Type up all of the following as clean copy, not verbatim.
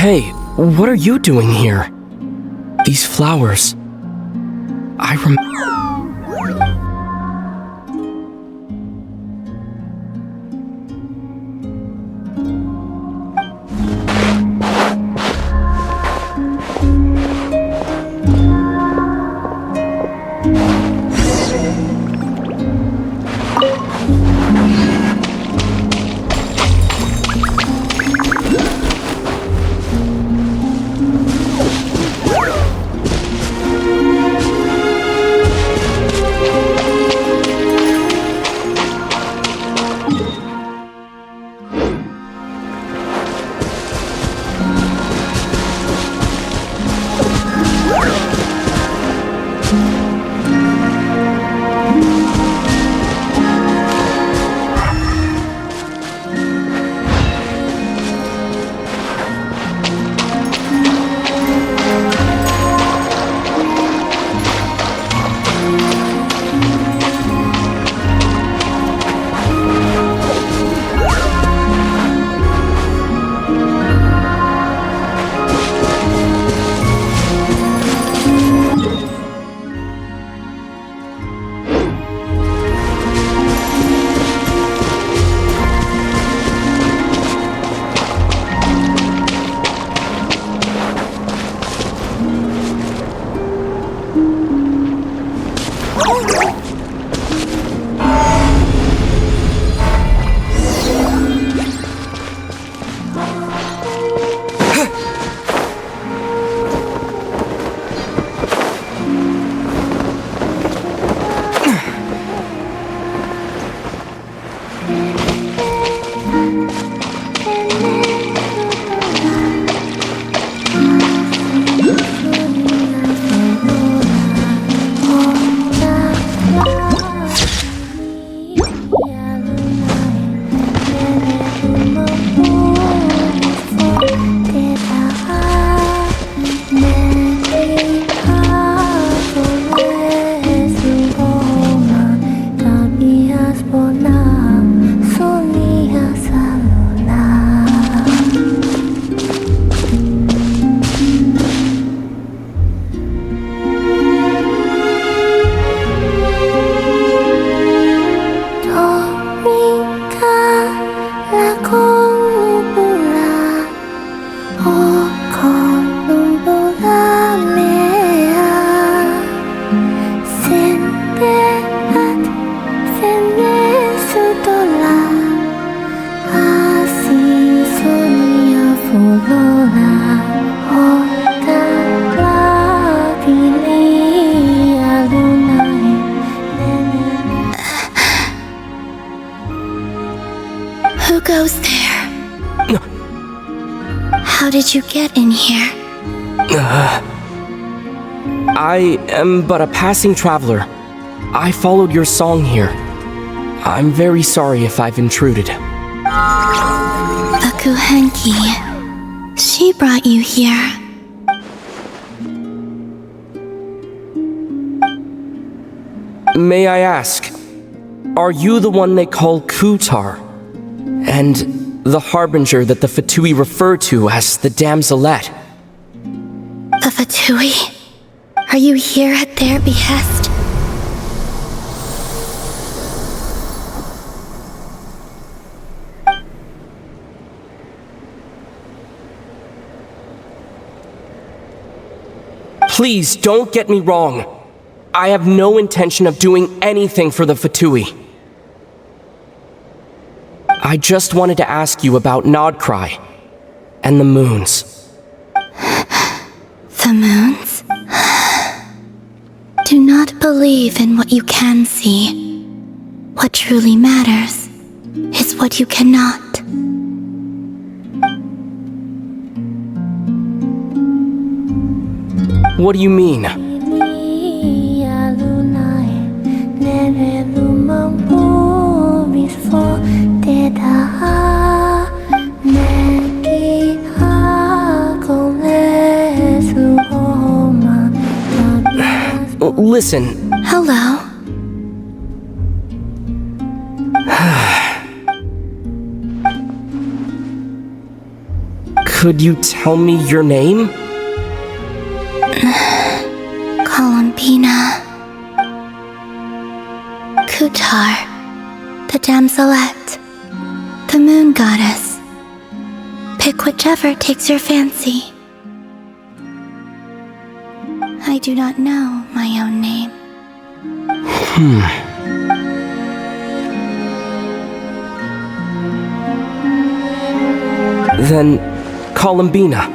Hey, what are you doing here? These flowers... I remember... Who goes there? How did you get in here? I am but a passing traveler. I followed your song here. I'm very sorry if I've intruded. Akuhenki. She brought you here. May I ask, are you the one they call Kutar? And the harbinger that the Fatui refer to as the Damselette? The Fatui? Are you here at their behest? Please don't get me wrong. I have no intention of doing anything for the Fatui. I just wanted to ask you about Nodcry and the moons. The moons? not believe in what you can see. What truly matters is what you cannot. What do you mean? Listen. Hello. Could you tell me your name? Columbina. Kutar, the damselette, the moon goddess. Pick whichever takes your fancy. I do not know my own name. Then, Columbina.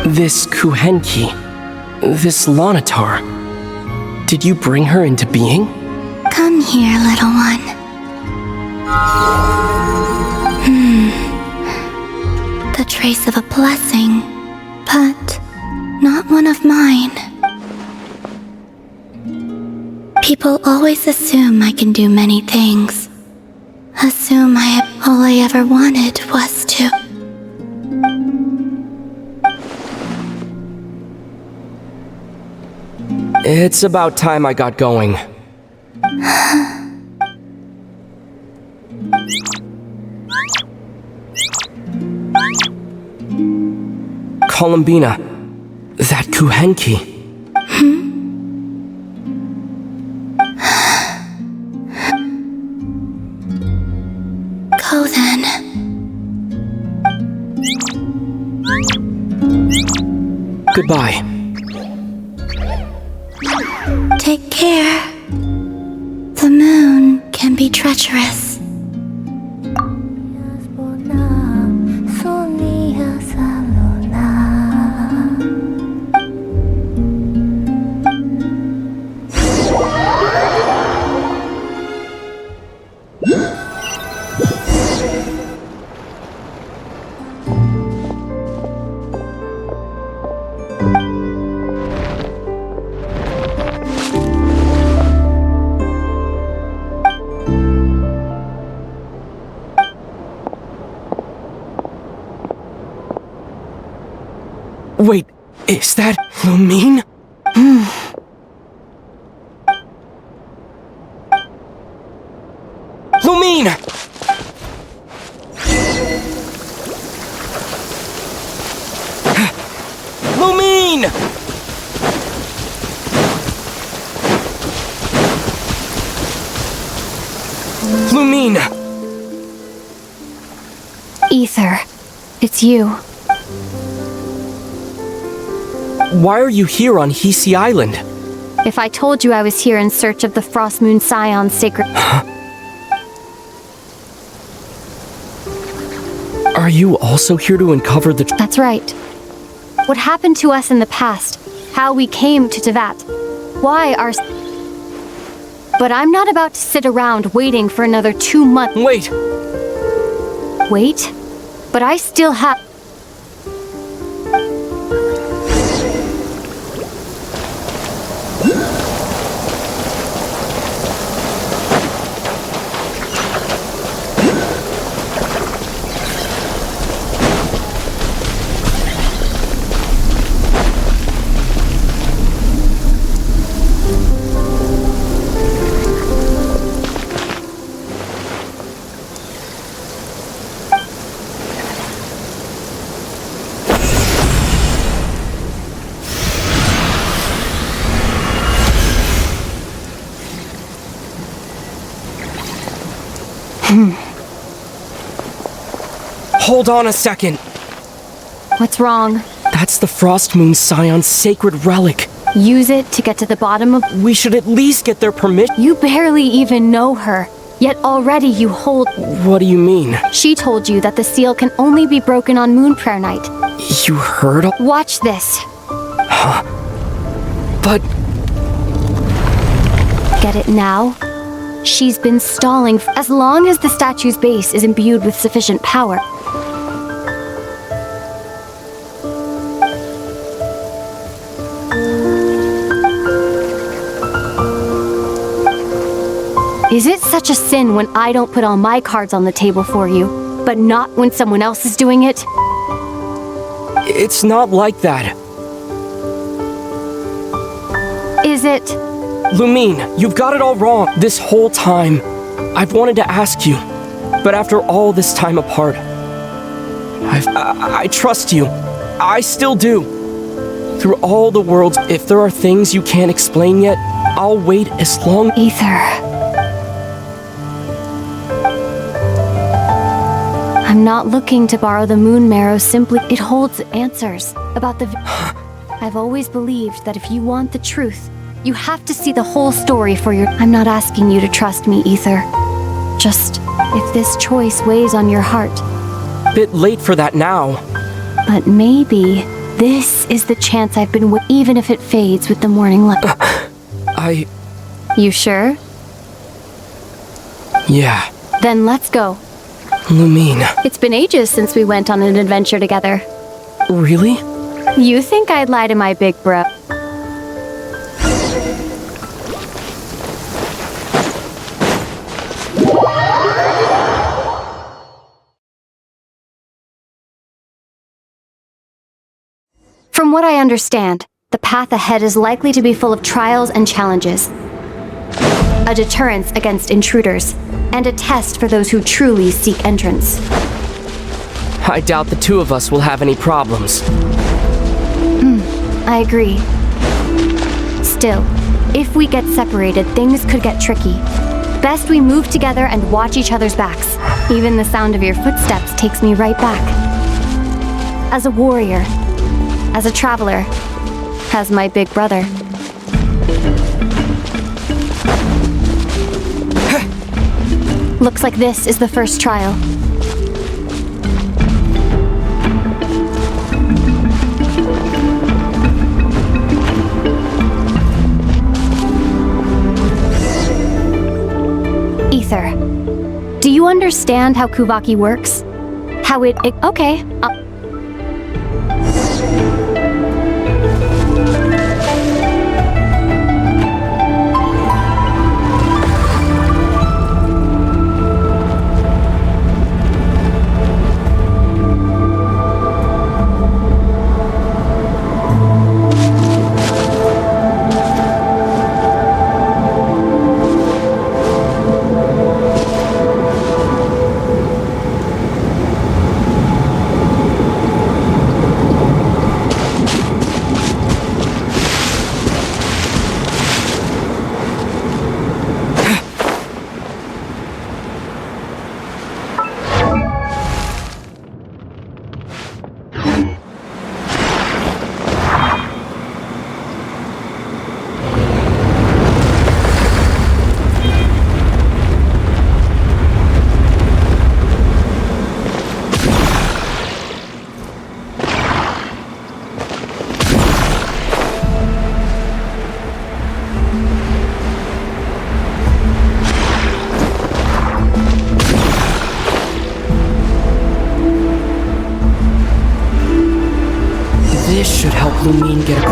This Kuhenki, this Lanatar, did you bring her into being? Come here, little one. The trace of a blessing, but not one of mine. People always assume I can do many things. Assume all I ever wanted was to... It's about time I got going. Columbina, that Kuhenki. Go then. Goodbye. Take care. The moon can be treacherous. Wait, is that Lumine? Lumine! Lumine! Lumine! Ether, it's you. Why are you here on Hisi Island? If I told you I was here in search of the Frost Moon Scion's sacred... Are you also here to uncover the... That's right. What happened to us in the past, how we came to Tevat, why our... But I'm not about to sit around waiting for another 2 months. Wait! Wait? But I still have... Hold on a second. What's wrong? That's the Frost Moon Scion's sacred relic. Use it to get to the bottom of... We should at least get their permission. You barely even know her. Yet already you hold... What do you mean? She told you that the seal can only be broken on Moon Prayer Night. You heard? Watch this. But... Get it now? She's been stalling as long as the statue's base is imbued with sufficient power. Is it such a sin when I don't put all my cards on the table for you, but not when someone else is doing it? It's not like that. Is it? Lumine, you've got it all wrong. This whole time, I've wanted to ask you, but after all this time apart, I trust you. I still do. Through all the worlds, if there are things you can't explain yet, I'll wait as long... Ether. I'm not looking to borrow the moon marrow, simply it holds answers about the... I've always believed that if you want the truth, you have to see the whole story for your... I'm not asking you to trust me, Ether. Just, if this choice weighs on your heart. Bit late for that now. But maybe this is the chance I've been even if it fades with the morning light. You sure? Yeah. Then let's go. Lumine. It's been ages since we went on an adventure together. Really? You think I'd lie to my big bro? From what I understand, the path ahead is likely to be full of trials and challenges. A deterrence against intruders, and a test for those who truly seek entrance. I doubt the two of us will have any problems. I agree. Still, if we get separated, things could get tricky. Best we move together and watch each other's backs. Even the sound of your footsteps takes me right back. As a warrior, as a traveler, as my big brother. Looks like this is the first trial. Ether, do you understand how Kuvaki works? How it okay. This should help Lumine get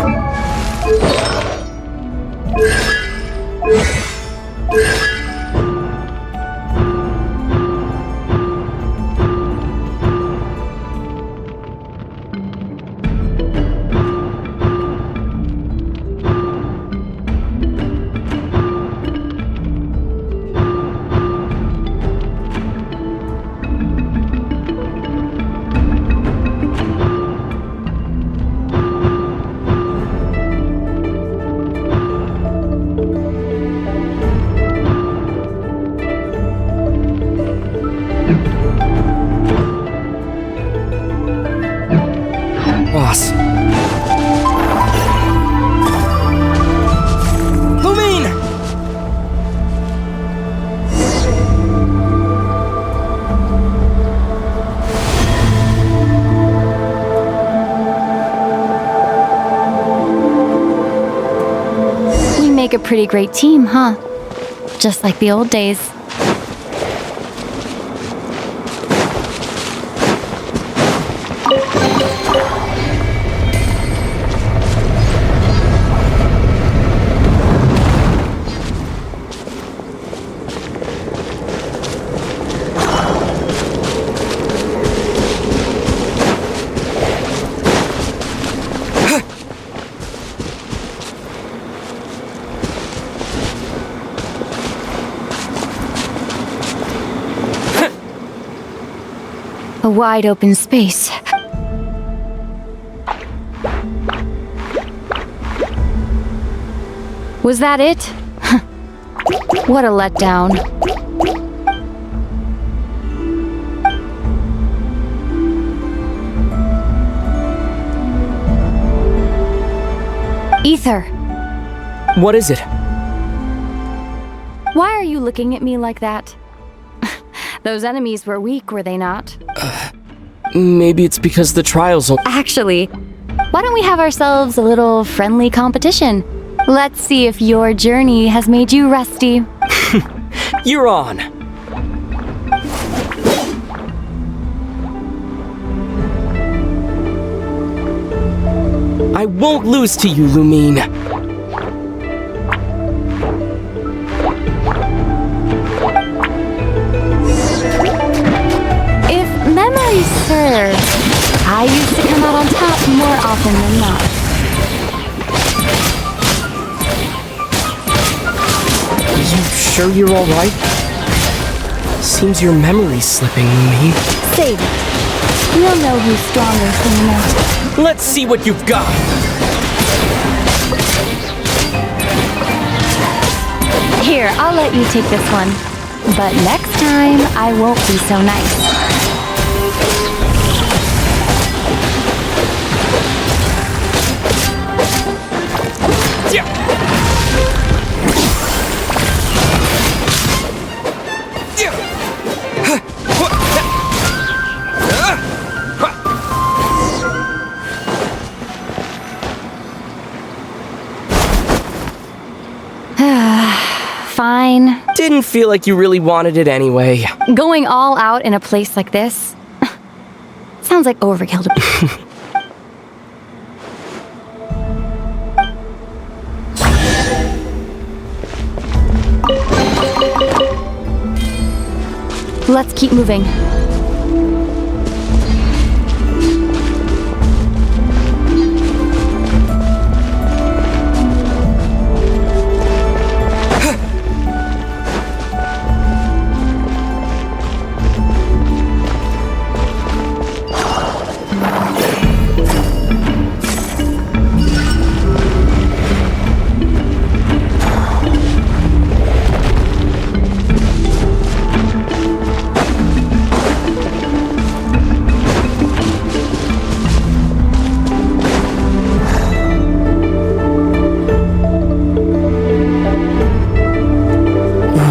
pretty great team, huh? Just like the old days. A wide open space. Was that it? What a letdown. Ether, What is it? why are you looking at me like that? Those enemies were weak, were they not? Maybe it's because the trials will... Actually, why don't we have ourselves a little friendly competition? Let's see if your journey has made you rusty. You're on! I won't lose to you, Lumine. If memory serves, I used to come out on top more often than not. You sure you're alright? Seems your memory's slipping, Lumine. Save it. We'll know who's stronger soon enough. Let's see what you've got! Here, I'll let you take this one. But next time, I won't be so nice. Fine. Didn't feel like you really wanted it anyway. Going all out in a place like this sounds like overkill to Let's keep moving.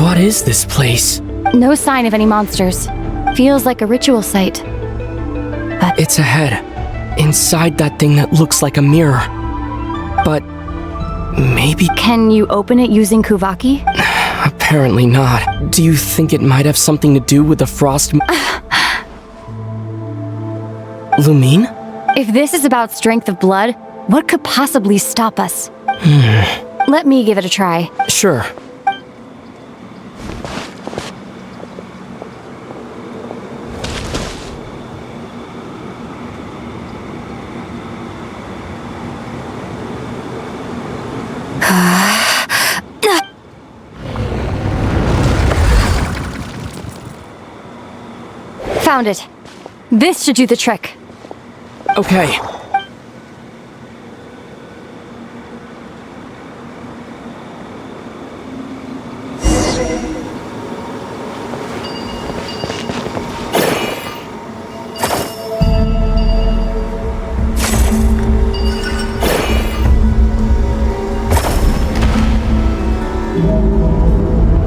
What is this place? No sign of any monsters. Feels like a ritual site. It's a head. Inside that thing that looks like a mirror. But... maybe... Can you open it using Kuvaki? Apparently not. Do you think it might have something to do with the frost... Lumine? If this is about strength of blood, what could possibly stop us? Let me give it a try. Sure. Found it. This should do the trick. Okay.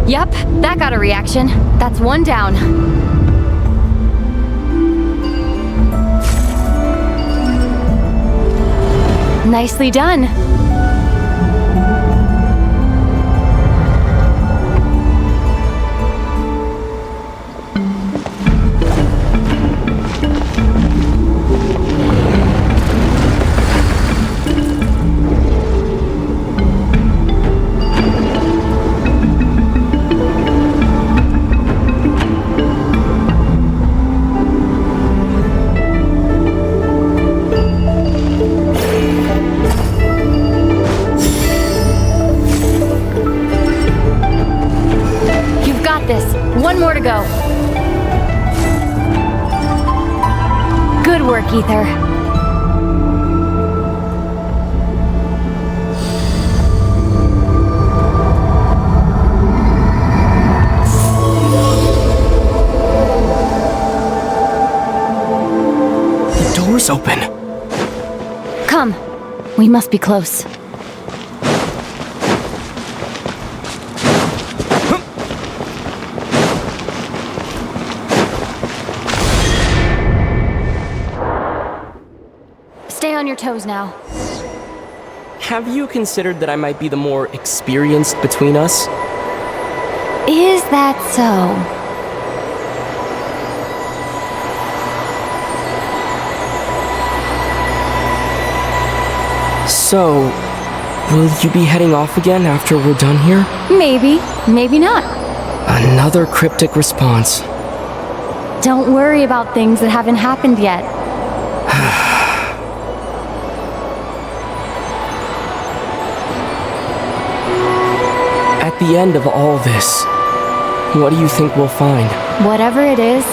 Yep, that got a reaction. That's one down. Nicely done. luck, Ether. The door's open. Come. We must be close. Stay on your toes now. Have you considered that I might be the more experienced between us? Is that so? So, will you be heading off again after we're done here? Maybe, maybe not. Another cryptic response. Don't worry about things that haven't happened yet. At the end of all this, what do you think we'll find? Whatever it is,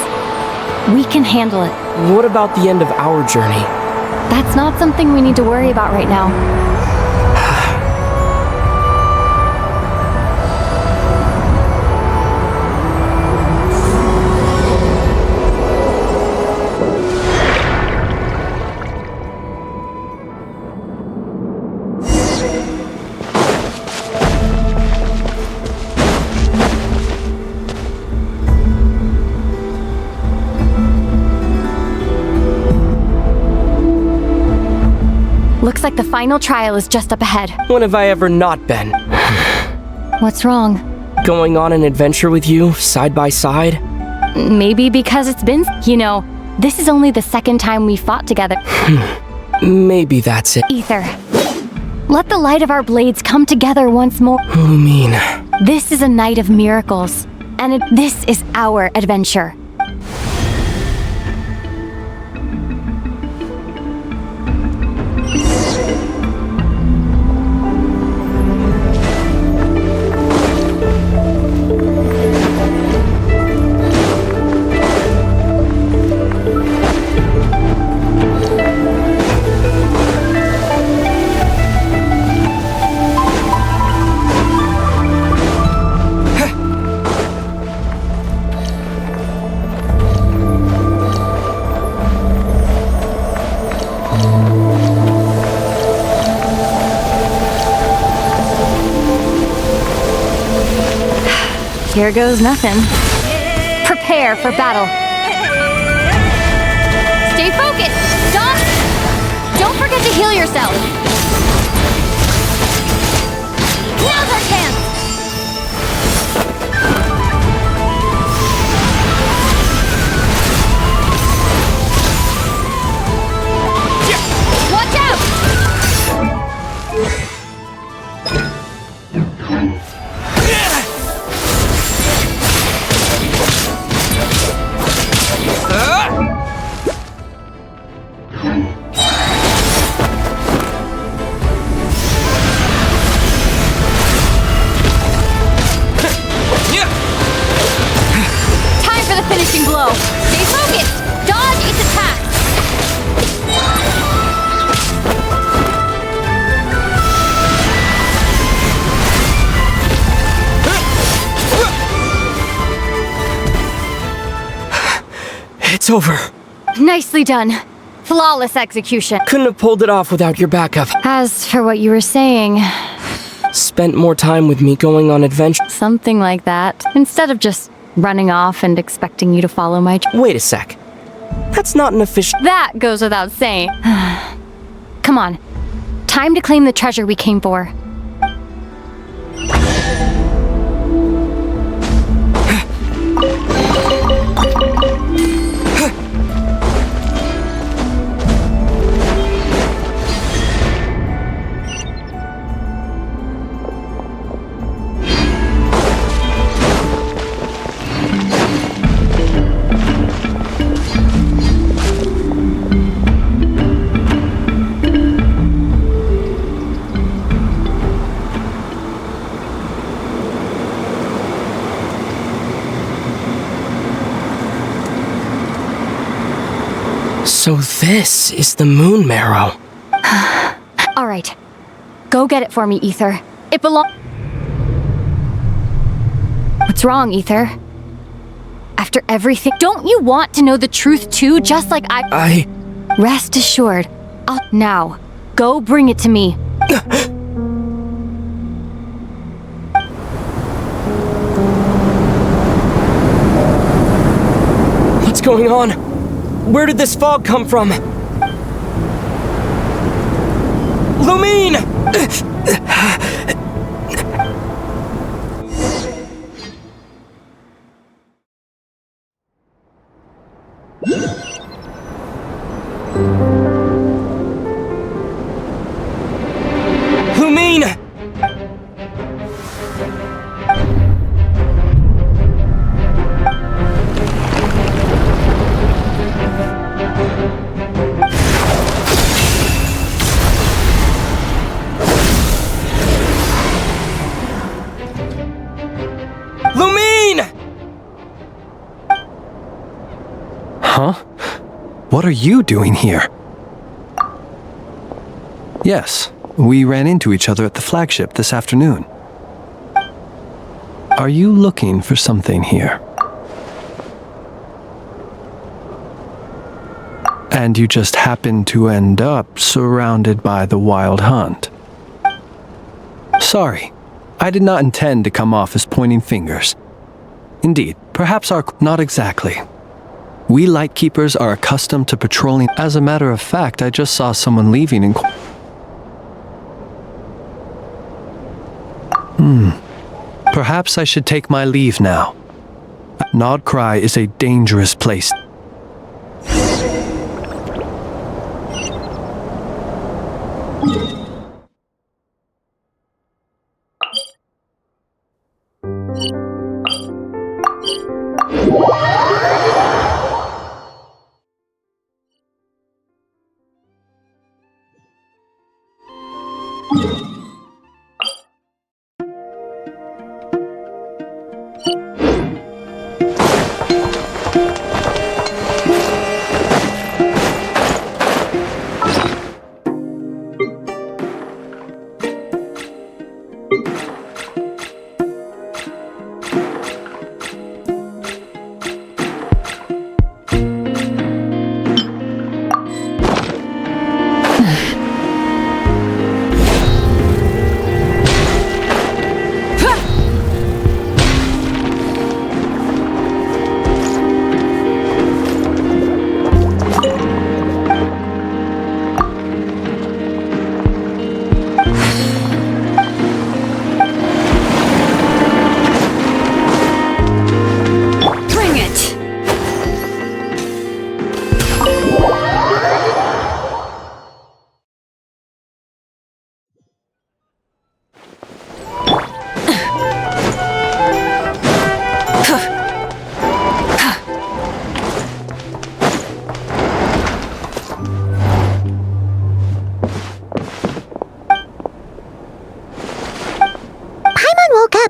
we can handle it. What about the end of our journey? That's not something we need to worry about right now. Looks like the final trial is just up ahead. When have I ever not been? What's wrong? Going on an adventure with you, side by side? Maybe because it's been, this is only the second time we fought together. Maybe that's it. Ether, let the light of our blades come together once more. What do you mean? This is a night of miracles, and this is our adventure. Here goes nothing. Prepare for battle. Stay focused! Stop! Don't forget to heal yourself! Now's our chance! Watch out! Finishing blow. Stay focused! Dodge its attack! It's over. Nicely done. Flawless execution. Couldn't have pulled it off without your backup. As for what you were saying, Spent more time with me going on adventures. something like that, instead of just running off and expecting you to follow my... Wait a sec. That's not an official... That goes without saying. Come on. Time to claim the treasure we came for. So this is the moon marrow. All right. Go get it for me, Ether. It belongs... What's wrong, Ether? After everything... Don't you want to know the truth too, just like I... Rest assured. Now, go bring it to me. What's going on? Where did this fog come from? Lumine! Lumine! Lumine! Huh? What are you doing here? Yes, we ran into each other at the flagship this afternoon. Are you looking for something here? And you just happened to end up surrounded by the Wild Hunt. Sorry, I did not intend to come off as pointing fingers. Indeed, perhaps not exactly. We Lightkeepers are accustomed to patrolling. As a matter of fact, I just saw someone leaving in... Perhaps I should take my leave now. Nodcry is a dangerous place.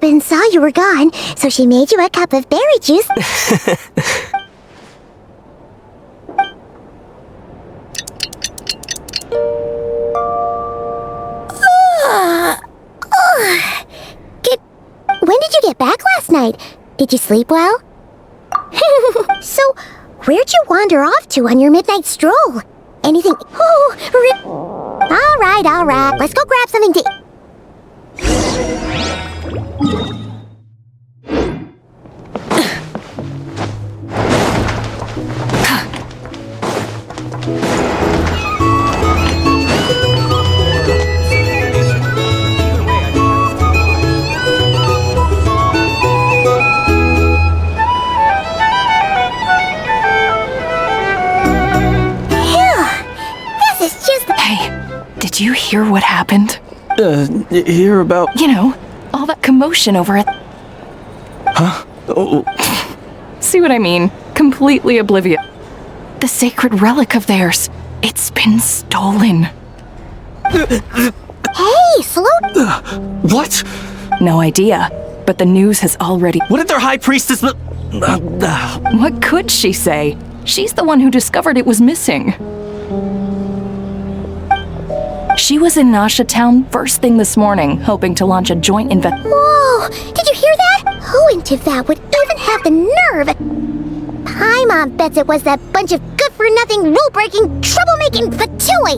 And saw you were gone, so she made you a cup of berry juice. When did you get back last night? Did you sleep well? So, where'd you wander off to on your midnight stroll? Anything? Oh, all right. Let's go grab something to eat. Did you hear what happened? Hear about... You know, all that commotion over it. Huh? Oh. See what I mean? Completely oblivious. The sacred relic of theirs. It's been stolen. Hey, slow... What? No idea, but the news has already... What did their high priestess... What could she say? She's the one who discovered it was missing. She was in Nasha Town first thing this morning, hoping to launch a joint investigation. Whoa! Did you hear that? Who in Tivat would even have the nerve? Paimon bets it was that bunch of good-for-nothing, rule-breaking, troublemaking Fatui!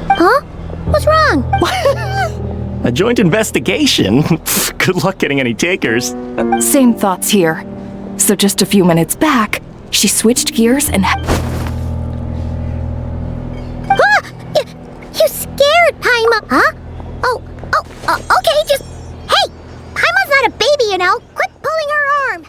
Huh? What's wrong? A joint investigation? Good luck getting any takers. Same thoughts here. So just a few minutes back, she switched gears and... You scared Paimon, huh? Okay, just... Hey! Paimon's not a baby, you know! Quit pulling her arm!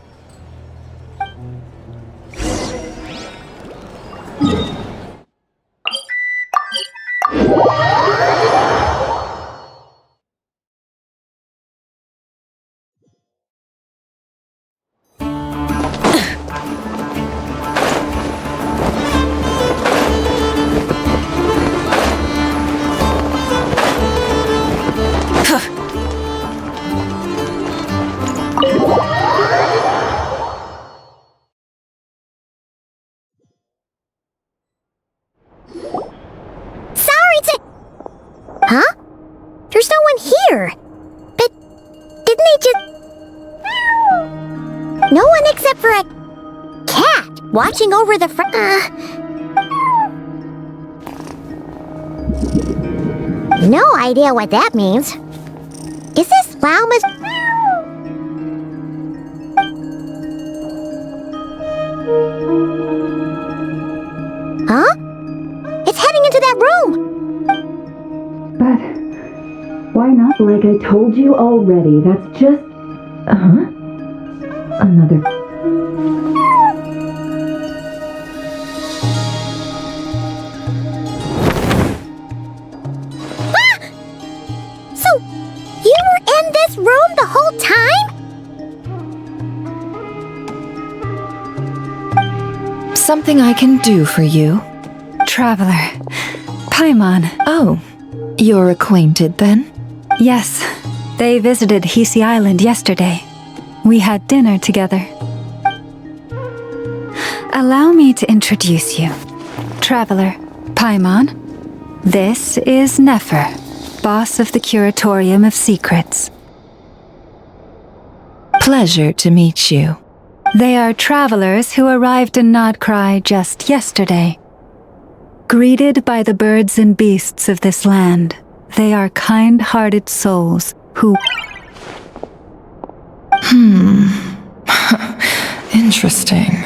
Huh? There's no one here. But didn't they just... No one except for a cat watching over the No idea what that means. Is this Lauma's... Huh? It's heading into that room! But why not? Like I told you already, that's just... Another... Ah! So, you were in this room the whole time? Something I can do for you? Traveler. Paimon. Oh. You're acquainted, then? Yes. They visited Hisi Island yesterday. We had dinner together. Allow me to introduce you. Traveler, Paimon. This is Nefer, boss of the Curatorium of Secrets. Pleasure to meet you. They are travelers who arrived in Nodcry just yesterday. Greeted by the birds and beasts of this land, they are kind-hearted souls who... Interesting.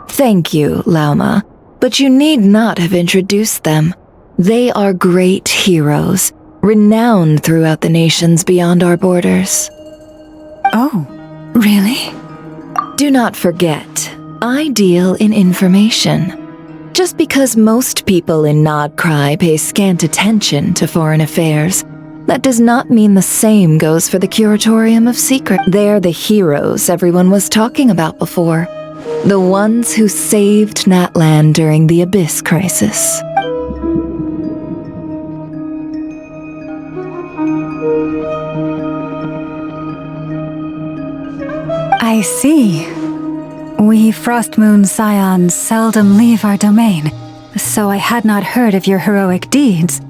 Thank you, Lauma, but you need not have introduced them. They are great heroes, renowned throughout the nations beyond our borders. Oh, really? Do not forget, I deal in information. Just because most people in Nodcry pay scant attention to foreign affairs, that does not mean the same goes for the Curatorium of Secret. They're the heroes everyone was talking about before. The ones who saved Natlan during the Abyss Crisis. I see. We Frostmoon Scions seldom leave our domain, so I had not heard of your heroic deeds.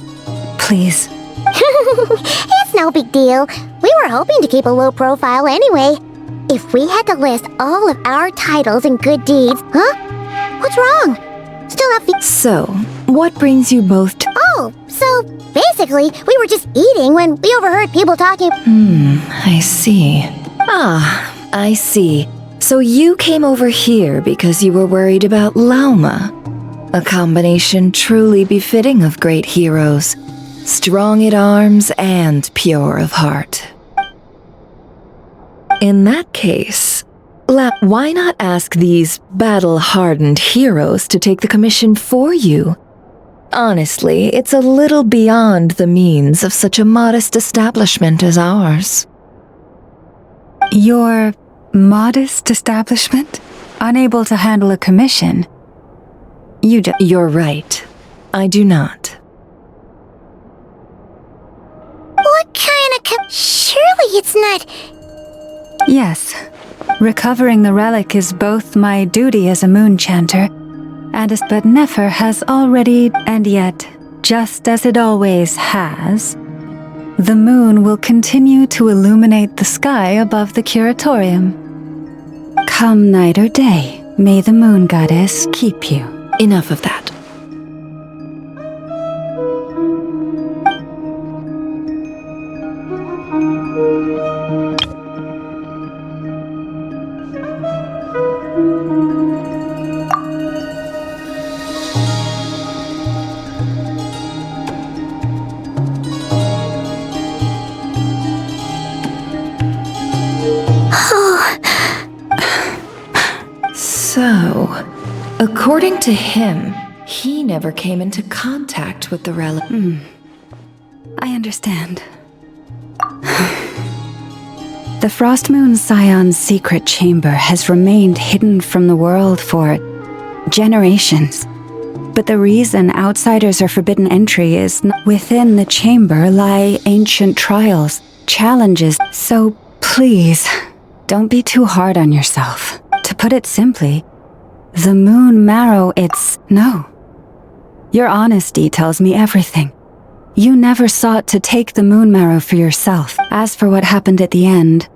Please. It's no big deal. We were hoping to keep a low profile anyway. If we had to list all of our titles and good deeds, huh? What's wrong? Still not So, what brings you both to... Oh, so basically, we were just eating when we overheard people talking... I see. I see. So you came over here because you were worried about Lauma. A combination truly befitting of great heroes. Strong at arms and pure of heart. In that case, why not ask these battle-hardened heroes to take the commission for you? Honestly, it's a little beyond the means of such a modest establishment as ours. Your modest establishment? Unable to handle a commission? You're right. I do not. Surely it's not... Yes. Recovering the relic is both my duty as a moon chanter, but Nefer has already, and yet, just as it always has, the moon will continue to illuminate the sky above the curatorium. Come night or day, may the moon goddess keep you. Enough of that. So, according to him, he never came into contact with the relic. I understand. The Frost Moon Scion's secret chamber has remained hidden from the world for generations. But the reason outsiders are forbidden entry is within the chamber lie ancient trials, challenges. So please, don't be too hard on yourself. To put it simply, the moon marrow, no. Your honesty tells me everything. You never sought to take the moon marrow for yourself. As for what happened at the end,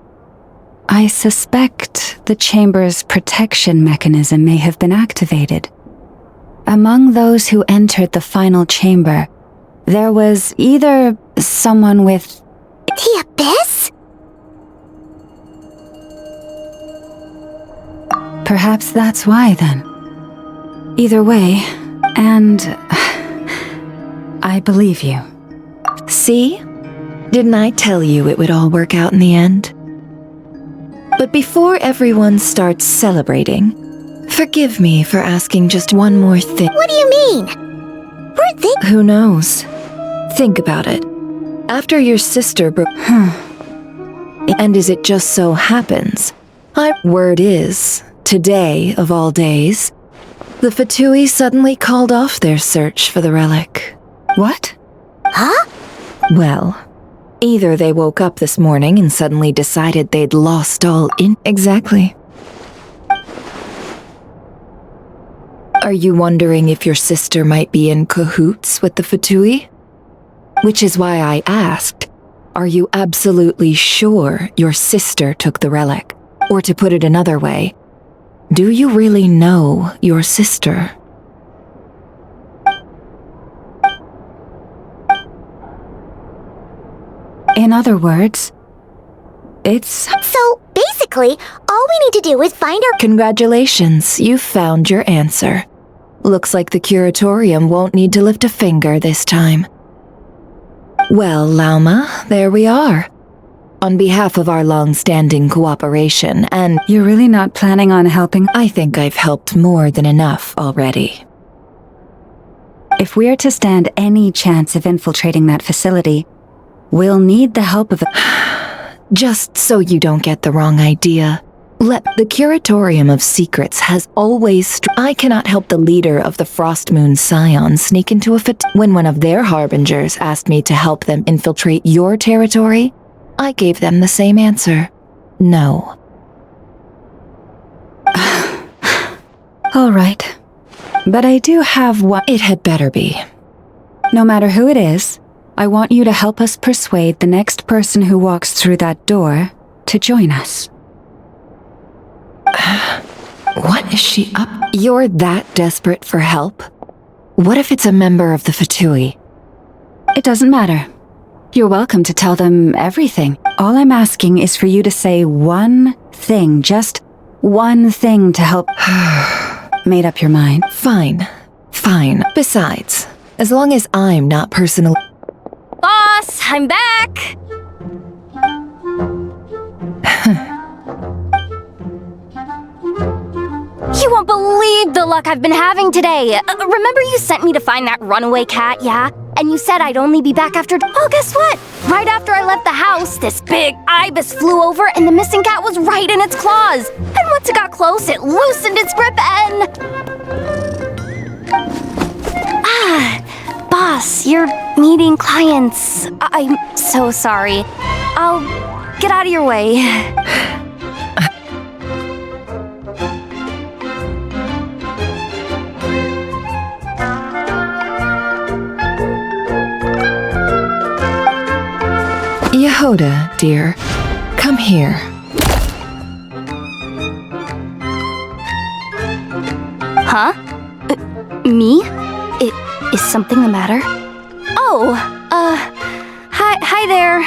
I suspect the chamber's protection mechanism may have been activated. Among those who entered the final chamber, there was either someone with... The Abyss? Perhaps that's why, then. Either way, and... I believe you. See? Didn't I tell you it would all work out in the end? But before everyone starts celebrating, forgive me for asking just one more thing. What do you mean? Who knows? Think about it. After your sister broke... And as it just so happens, word is, today of all days, the Fatui suddenly called off their search for the relic. What? Huh? Well, either they woke up this morning and suddenly decided they'd lost all Exactly. Are you wondering if your sister might be in cahoots with the Fatui? Which is why I asked, are you absolutely sure your sister took the relic? Or to put it another way, do you really know your sister? In other words, it's... So, basically, all we need to do is find our... Congratulations, you found your answer. Looks like the curatorium won't need to lift a finger this time. Well, Lauma, there we are. On behalf of our long-standing cooperation and... You're really not planning on helping? I think I've helped more than enough already. If we're to stand any chance of infiltrating that facility, we'll need the help of... Just so you don't get the wrong idea, the Curatorium of Secrets has always... I cannot help the leader of the Frost Moon Scion sneak into a When one of their harbingers asked me to help them infiltrate your territory, I gave them the same answer. No. All right. But I do have one... It had better be. No matter who it is, I want you to help us persuade the next person who walks through that door to join us. What is she up? You're that desperate for help? What if it's a member of the Fatui? It doesn't matter. You're welcome to tell them everything. All I'm asking is for you to say one thing, just one thing to help... Made up your mind? Fine. Fine. Besides, as long as I'm not personally... Boss, I'm back! You won't believe the luck I've been having today! Remember you sent me to find that runaway cat, yeah? And you said I'd only be back after... Oh, guess what? Right after I left the house, this big ibis flew over and the missing cat was right in its claws! And once it got close, it loosened its grip and... Boss, you're meeting clients. I'm so sorry. I'll get out of your way. Yehoda, dear, come here. Huh? Me? Is something the matter? Oh, hi there.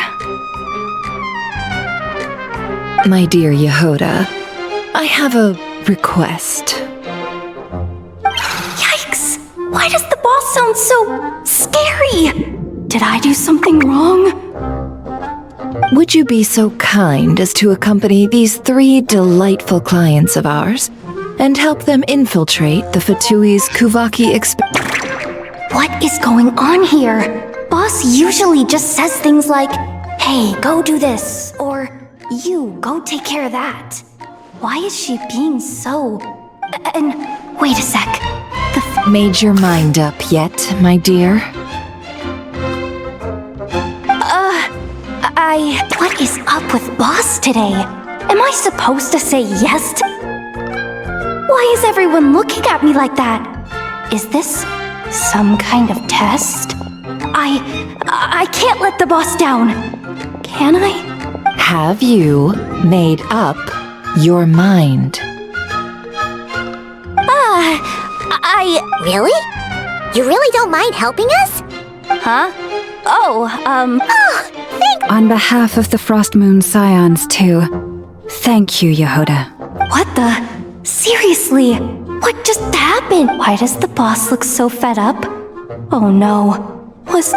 My dear Yehoda, I have a request. Yikes! Why does the boss sound so scary? Did I do something wrong? Would you be so kind as to accompany these 3 delightful clients of ours and help them infiltrate the Fatui's Kuvaki What is going on here? Boss usually just says things like, hey, go do this, or you, go take care of that. Why is she being so... And wait a sec. Made your mind up yet, my dear? What is up with Boss today? Am I supposed to say yes to... Why is everyone looking at me like that? Is this some kind of test? I can't let the boss down. Can I? Have you made up your mind? Really? You really don't mind helping us? Huh? On behalf of the Frost Moon Scions, too, thank you, Yehoda. What the? Seriously? What just happened? Why does the boss look so fed up? Oh no. Was...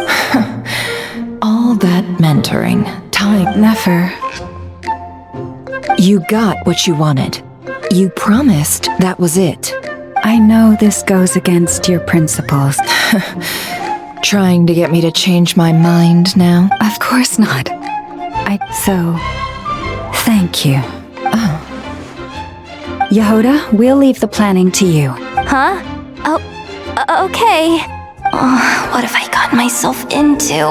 All that mentoring, time... Never. You got what you wanted. You promised that was it. I know this goes against your principles. Trying to get me to change my mind now? Of course not. So, thank you. Oh. Yehoda, we'll leave the planning to you. Huh? Oh, okay. What have I gotten myself into?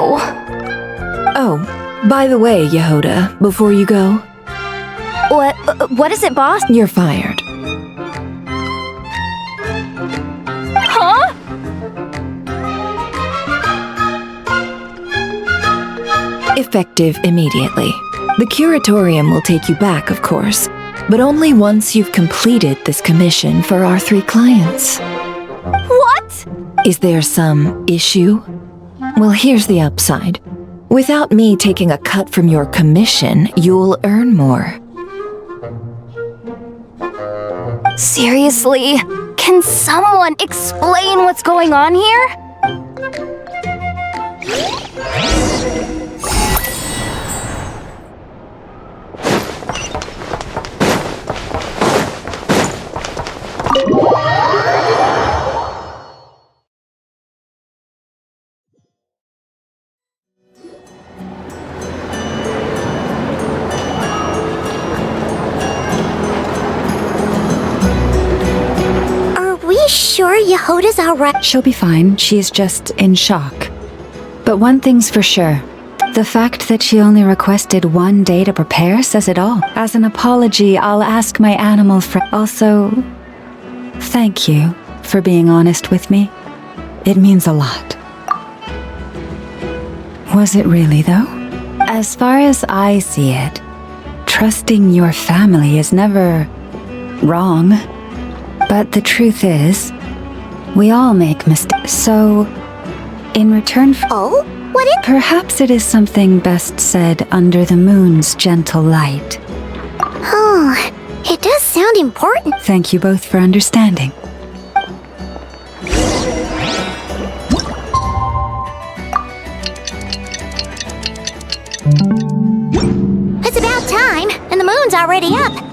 Oh, by the way, Yehoda, before you go... What is it, boss? You're fired. Huh? Effective immediately. The curatorium will take you back, of course, but only once you've completed this commission for our 3 clients. What? Is there some issue? Well, here's the upside. Without me taking a cut from your commission, you'll earn more. Seriously? Can someone explain what's going on here? Sure Yehoda's alright? She'll be fine. She's just in shock. But one thing's for sure. The fact that she only requested 1 day to prepare says it all. As an apology, I'll ask my animal friend. Also, thank you for being honest with me. It means a lot. Was it really, though? As far as I see it, trusting your family is never wrong. But the truth is, we all make mistakes. So, in return for... Oh? What if... Perhaps it is something best said under the moon's gentle light. Oh, it does sound important. Thank you both for understanding. It's about time, and the moon's already up.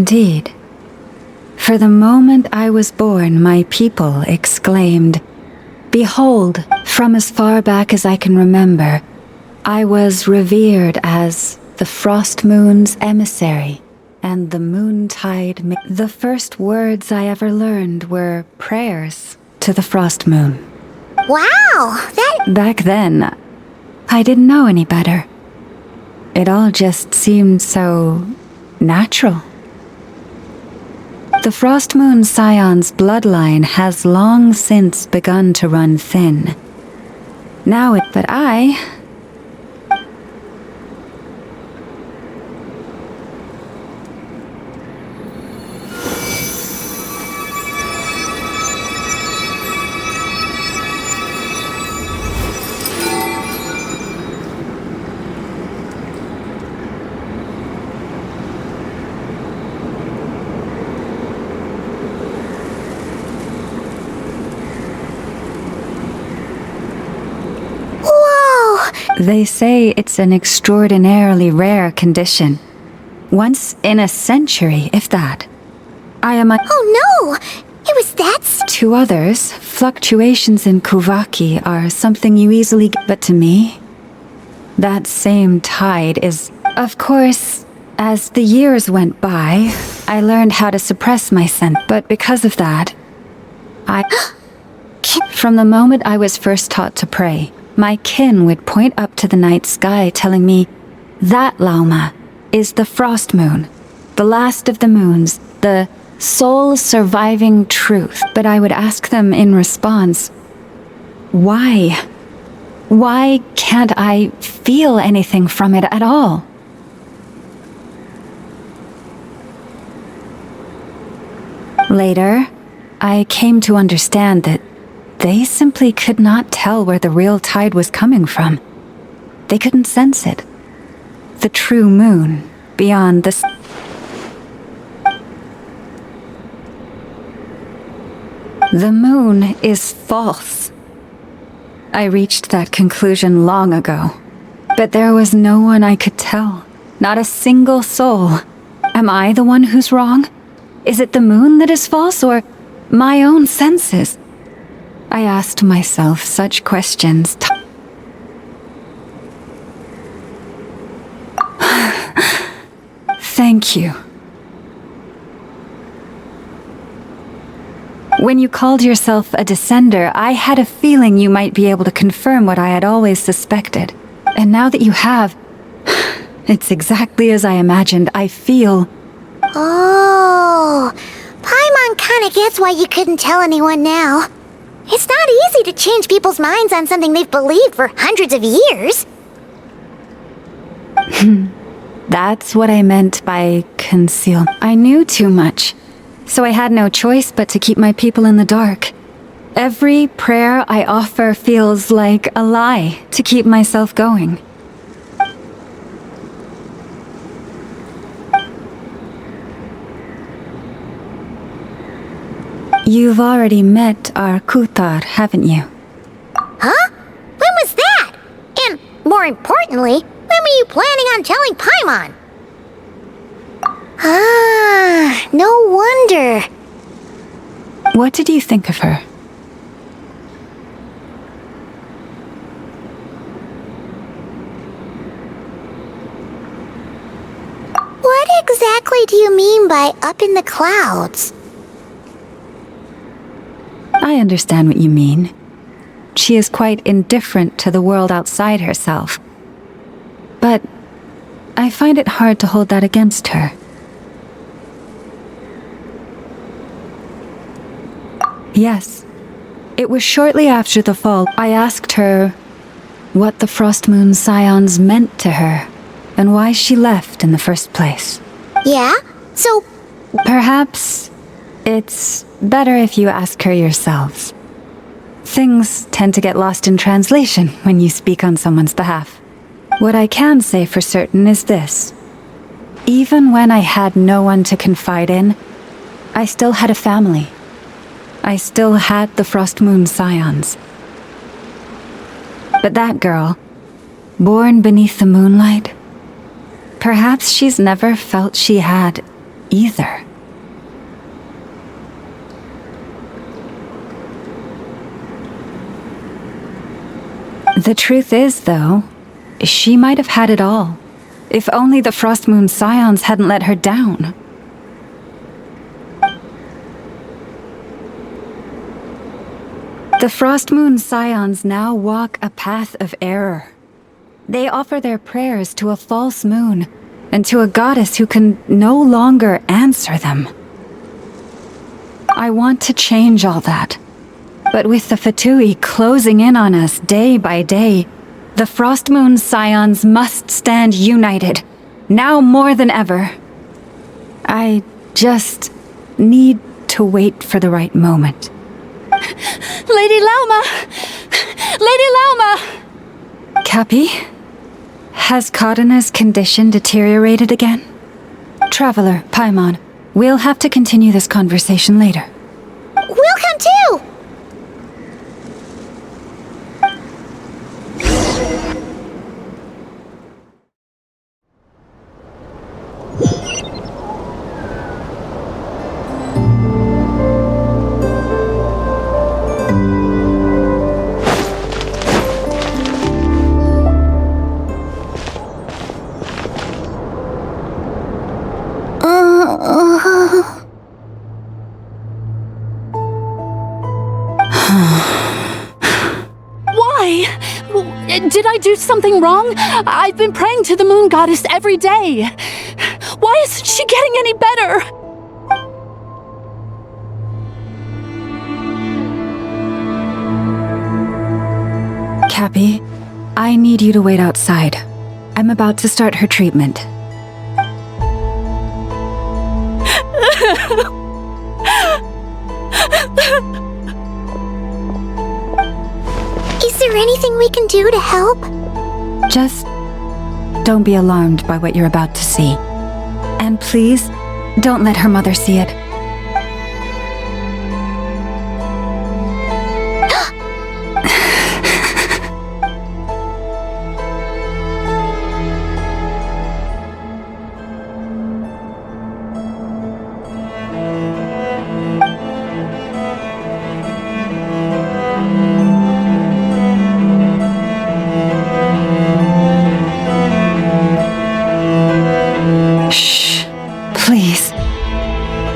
Indeed. For the moment I was born, my people exclaimed, "Behold, from as far back as I can remember, I was revered as the frost moon's emissary and the moontide." The first words I ever learned were prayers to the frost moon. Wow, Back then, I didn't know any better. It all just seemed so natural. The Frost Moon Scion's bloodline has long since begun to run thin. But I... They say it's an extraordinarily rare condition. Once in a century, if that. Oh no! It was that... To others, fluctuations in Kuvaki are something you easily get. But to me, that same tide is... Of course, as the years went by, I learned how to suppress my sense. But because of that, From the moment I was first taught to pray, my kin would point up to the night sky telling me, "That, Lauma, is the frost moon, the last of the moons, the sole surviving truth." But I would ask them in response, why? Why can't I feel anything from it at all? Later, I came to understand that they simply could not tell where the real tide was coming from. They couldn't sense it. The true moon, beyond the... The moon is false. I reached that conclusion long ago. But there was no one I could tell. Not a single soul. Am I the one who's wrong? Is it the moon that is false, or my own senses? I asked myself such questions. Thank you. When you called yourself a descender, I had a feeling you might be able to confirm what I had always suspected. And now that you have, it's exactly as I imagined. I feel... Oh, Paimon kinda gets why you couldn't tell anyone now. It's not easy to change people's minds on something they've believed for hundreds of years. That's what I meant by conceal. I knew too much, so I had no choice but to keep my people in the dark. Every prayer I offer feels like a lie to keep myself going. You've already met our Kutar, haven't you? Huh? When was that? And, more importantly, when were you planning on telling Paimon? Ah, no wonder. What did you think of her? What exactly do you mean by up in the clouds? I understand what you mean. She is quite indifferent to the world outside herself. But I find it hard to hold that against her. Yes. It was shortly after the fall I asked her what the Frost Moon Scions meant to her and why she left in the first place. Yeah? So... Perhaps it's better if you ask her yourselves. Things tend to get lost in translation when you speak on someone's behalf. What I can say for certain is this. Even when I had no one to confide in, I still had a family. I still had the Frost Moon Scions. But that girl, born beneath the moonlight, perhaps she's never felt she had either. The truth is, though, she might have had it all, if only the Frost Moon Scions hadn't let her down. The Frost Moon Scions now walk a path of error. They offer their prayers to a false moon and to a goddess who can no longer answer them. I want to change all that. But with the Fatui closing in on us day by day, the Frost Moon Scions must stand united, now more than ever. I just need to wait for the right moment. Lady Lauma! Lady Lauma! Cappy? Has Cardina's condition deteriorated again? Traveler, Paimon, we'll have to continue this conversation later. We'll come too! Did I do something wrong? I've been praying to the moon goddess every day. Why isn't she getting any better? Cappy, I need you to wait outside. I'm about to start her treatment. Is there anything we can do to help? Just don't be alarmed by what you're about to see. And please, don't let her mother see it.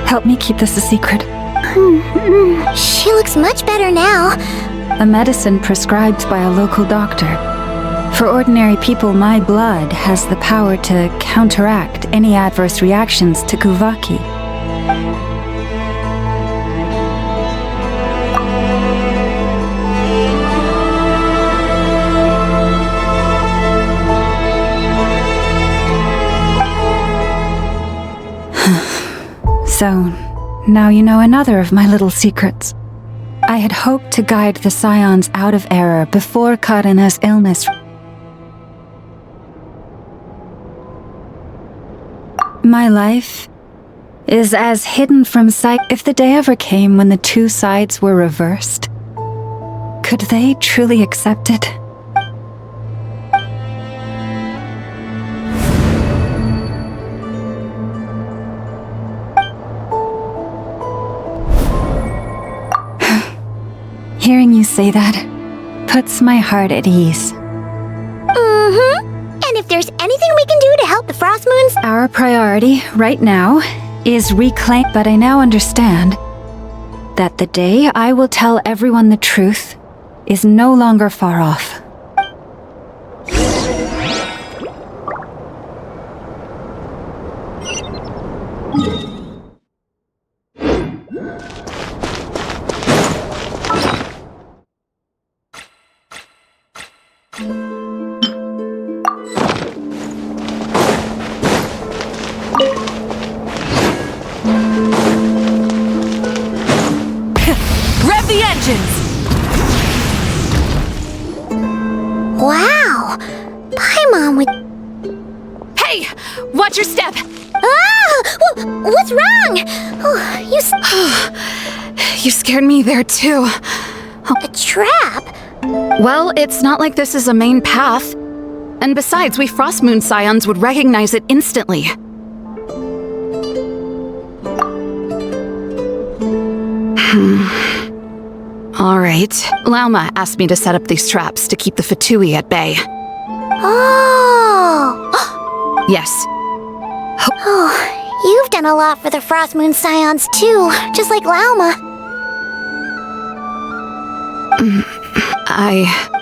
Help me keep this a secret. She looks much better now. A medicine prescribed by a local doctor. For ordinary people, my blood has the power to counteract any adverse reactions to Kuvaki. So, now you know another of my little secrets. I had hoped to guide the Scions out of error before Karina's illness. My life is as hidden from sight. If the day ever came when the two sides were reversed, could they truly accept it? Hearing you say that puts my heart at ease. And if there's anything we can do to help the Frost Moons... Our priority right now is reclaim, but I now understand that the day I will tell everyone the truth is no longer far off. Rev the engines! Wow! Paimon with... Hey! Watch your step! Ah! What's wrong? You scared me there too. A trap? Well, it's not like this is a main path. And besides, we Frost Moon Scions would recognize it instantly. All right. Lauma asked me to set up these traps to keep the Fatui at bay. Oh! Yes. Oh, you've done a lot for the Frost Moon Scions too, just like Lauma.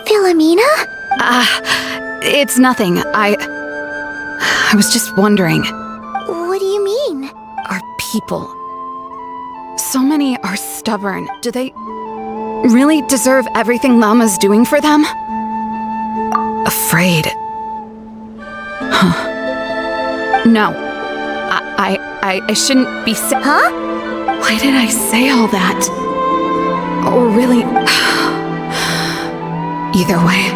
Philomena? It's nothing. I was just wondering. What do you mean? Our people. So many are stubborn. Do they really deserve everything Lama's doing for them? Afraid. Huh. No. I shouldn't be Huh? Why did I say all that? Or really... Either way,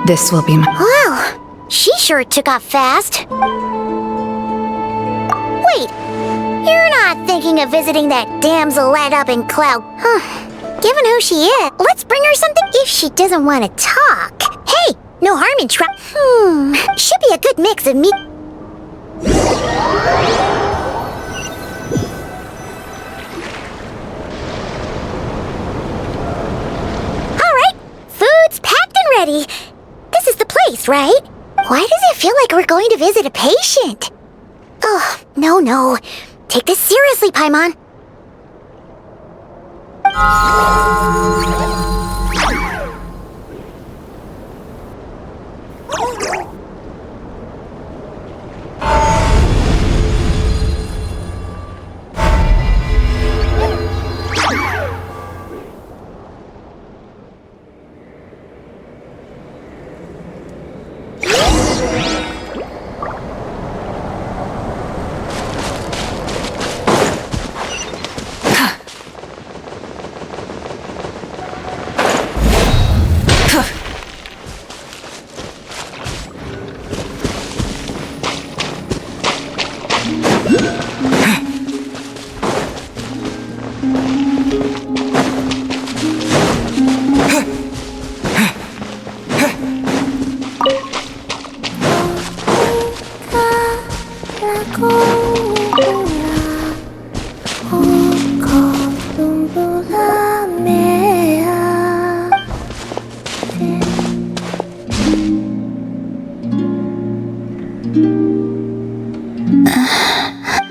this will be my... Wow, she sure took off fast. Wait, you're not thinking of visiting that damsel led up in cloud. Huh. Given who she is, let's bring her something if she doesn't want to talk. Hey, no harm in try. Should be a good mix of meat. Food's packed and ready. This is the place, right? Why does it feel like we're going to visit a patient? Oh, no. Take this seriously, Paimon.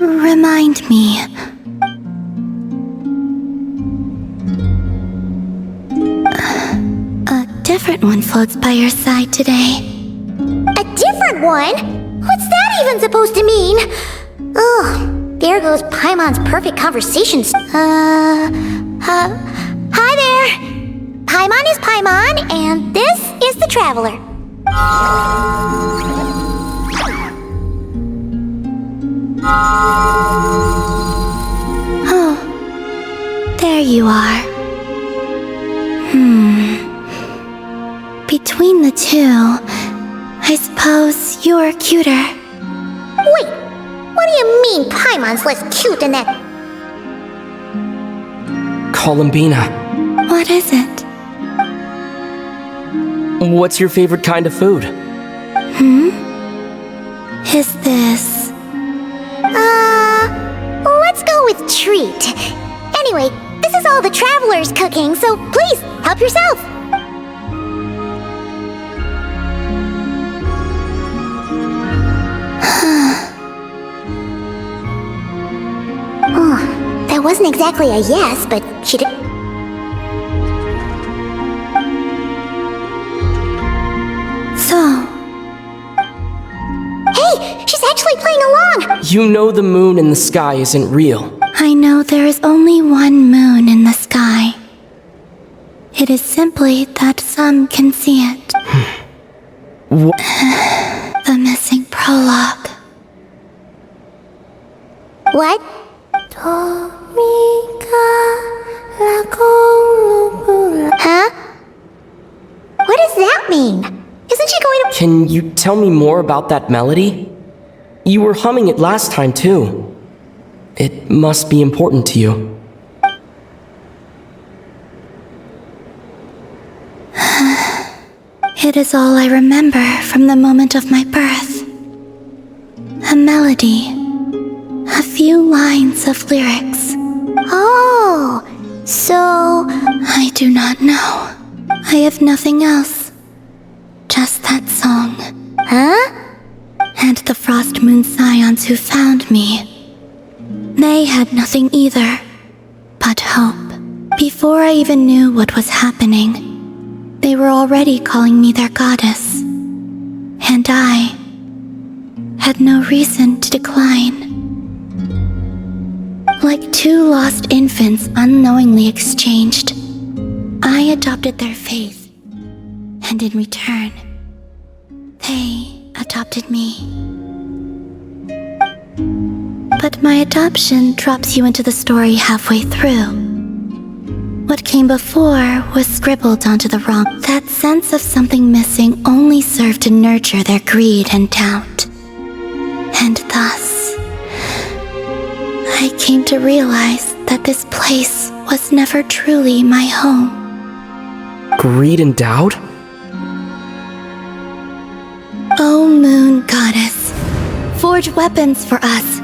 Remind me. A different one floats by your side today. A different one? What's that even supposed to mean? Ugh, there goes Paimon's perfect conversations. Hi there. Paimon is Paimon, and this is the Traveler. Oh, there you are. Between the two, I suppose you're cuter. Wait, what do you mean Paimon's less cute than that? Columbina. What is it? What's your favorite kind of food? Is this... Let's go with treat. Anyway, this is all the Traveler's cooking, so please, help yourself. That wasn't exactly a yes, but she did... So... Hey, she's actually playing along! You know the moon in the sky isn't real. I know there is only one moon in the sky. It is simply that some can see it. The missing prologue. What? Huh? What does that mean? Isn't she going to... Can you tell me more about that melody? You were humming it last time too. It must be important to you. It is all I remember from the moment of my birth. A melody. A few lines of lyrics. Oh, So... I do not know. I have nothing else. Just that song. Huh? And the Frost Moon Scions who found me. They had nothing either, but hope. Before I even knew what was happening, they were already calling me their goddess. And I had no reason to decline. Like two lost infants unknowingly exchanged, I adopted their faith, and in return, they adopted me. But my adoption drops you into the story halfway through. What came before was scribbled onto the wrong. That sense of something missing only served to nurture their greed and doubt. And thus, I came to realize that this place was never truly my home. Greed and doubt? O Moon Goddess, forge weapons for us,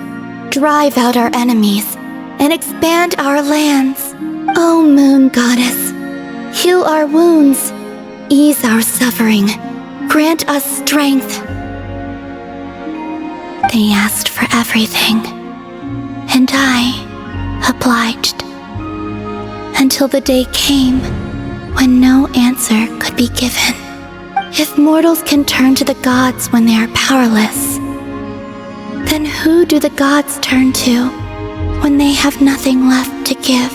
drive out our enemies, and expand our lands. O Moon Goddess, heal our wounds, ease our suffering, grant us strength. They asked for everything, and I obliged. Until the day came when no answer could be given. If mortals can turn to the gods when they are powerless, then who do the gods turn to when they have nothing left to give?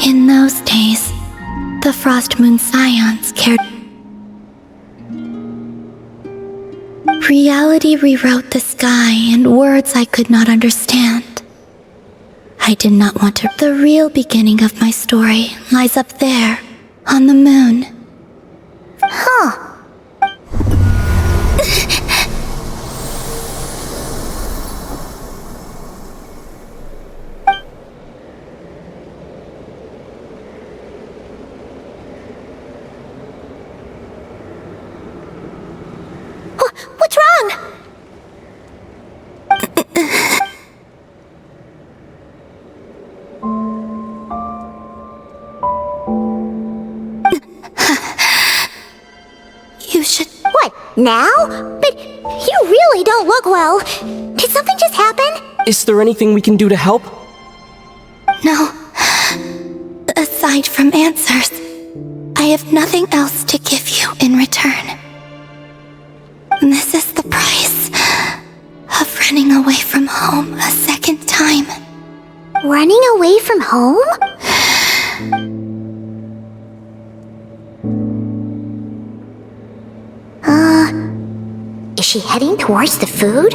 In those days, the Frost Moon Scions cared. Reality rewrote the sky in words I could not understand. I did not want to. The real beginning of my story lies up there, on the moon. Huh. What's wrong? You should... What, now? But you really don't look well. Did something just happen? Is there anything we can do to help? No. Aside from answers, I have nothing else to give you in return. This is the price of running away from home a second time. Running away from home? Is she heading towards the food?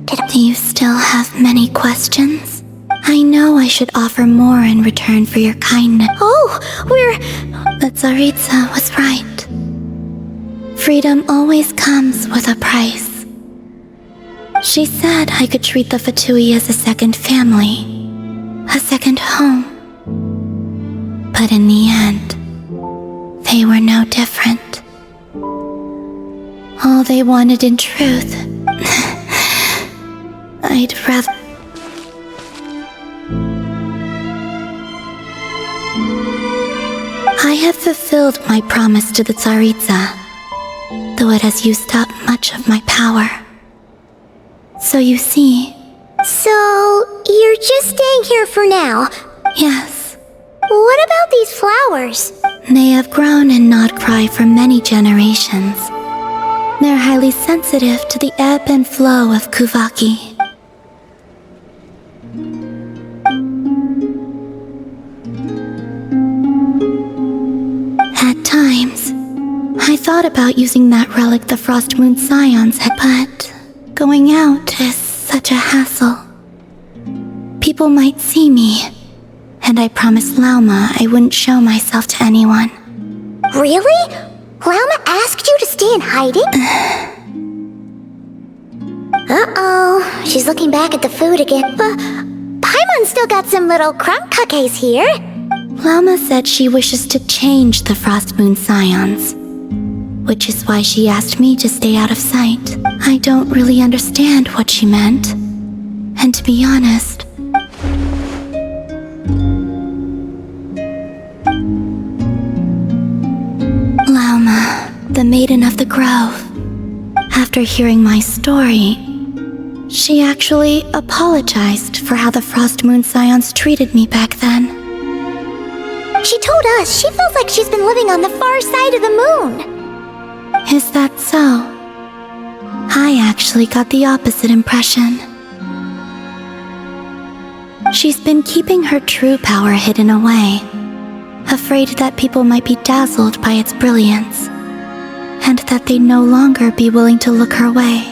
Do you still have many questions? I know I should offer more in return for your kindness. Oh, The Tsaritsa was right. Freedom always comes with a price. She said I could treat the Fatui as a second family, a second home. But in the end, they were no different. All they wanted in truth, I'd rather... I have fulfilled my promise to the Tsaritsa, though it has used up much of my power. So you see... So, you're just staying here for now? Yes. What about these flowers? They have grown in Nodcry for many generations. They're highly sensitive to the ebb and flow of Kuvaki. At times, I thought about using that relic the Frost Moon Scions had, but going out is such a hassle. People might see me, and I promised Lauma I wouldn't show myself to anyone. Really? Lauma asked you to stay in hiding? Uh-oh, she's looking back at the food again. But Paimon's still got some little crumb cookies here. Lauma said she wishes to change the Frost Moon Scions, which is why she asked me to stay out of sight. I don't really understand what she meant, and to be honest, the Maiden of the Grove. After hearing my story, she actually apologized for how the Frost Moon Scions treated me back then. She told us she feels like she's been living on the far side of the moon. Is that so? I actually got the opposite impression. She's been keeping her true power hidden away, afraid that people might be dazzled by its brilliance, and that they'd no longer be willing to look her way.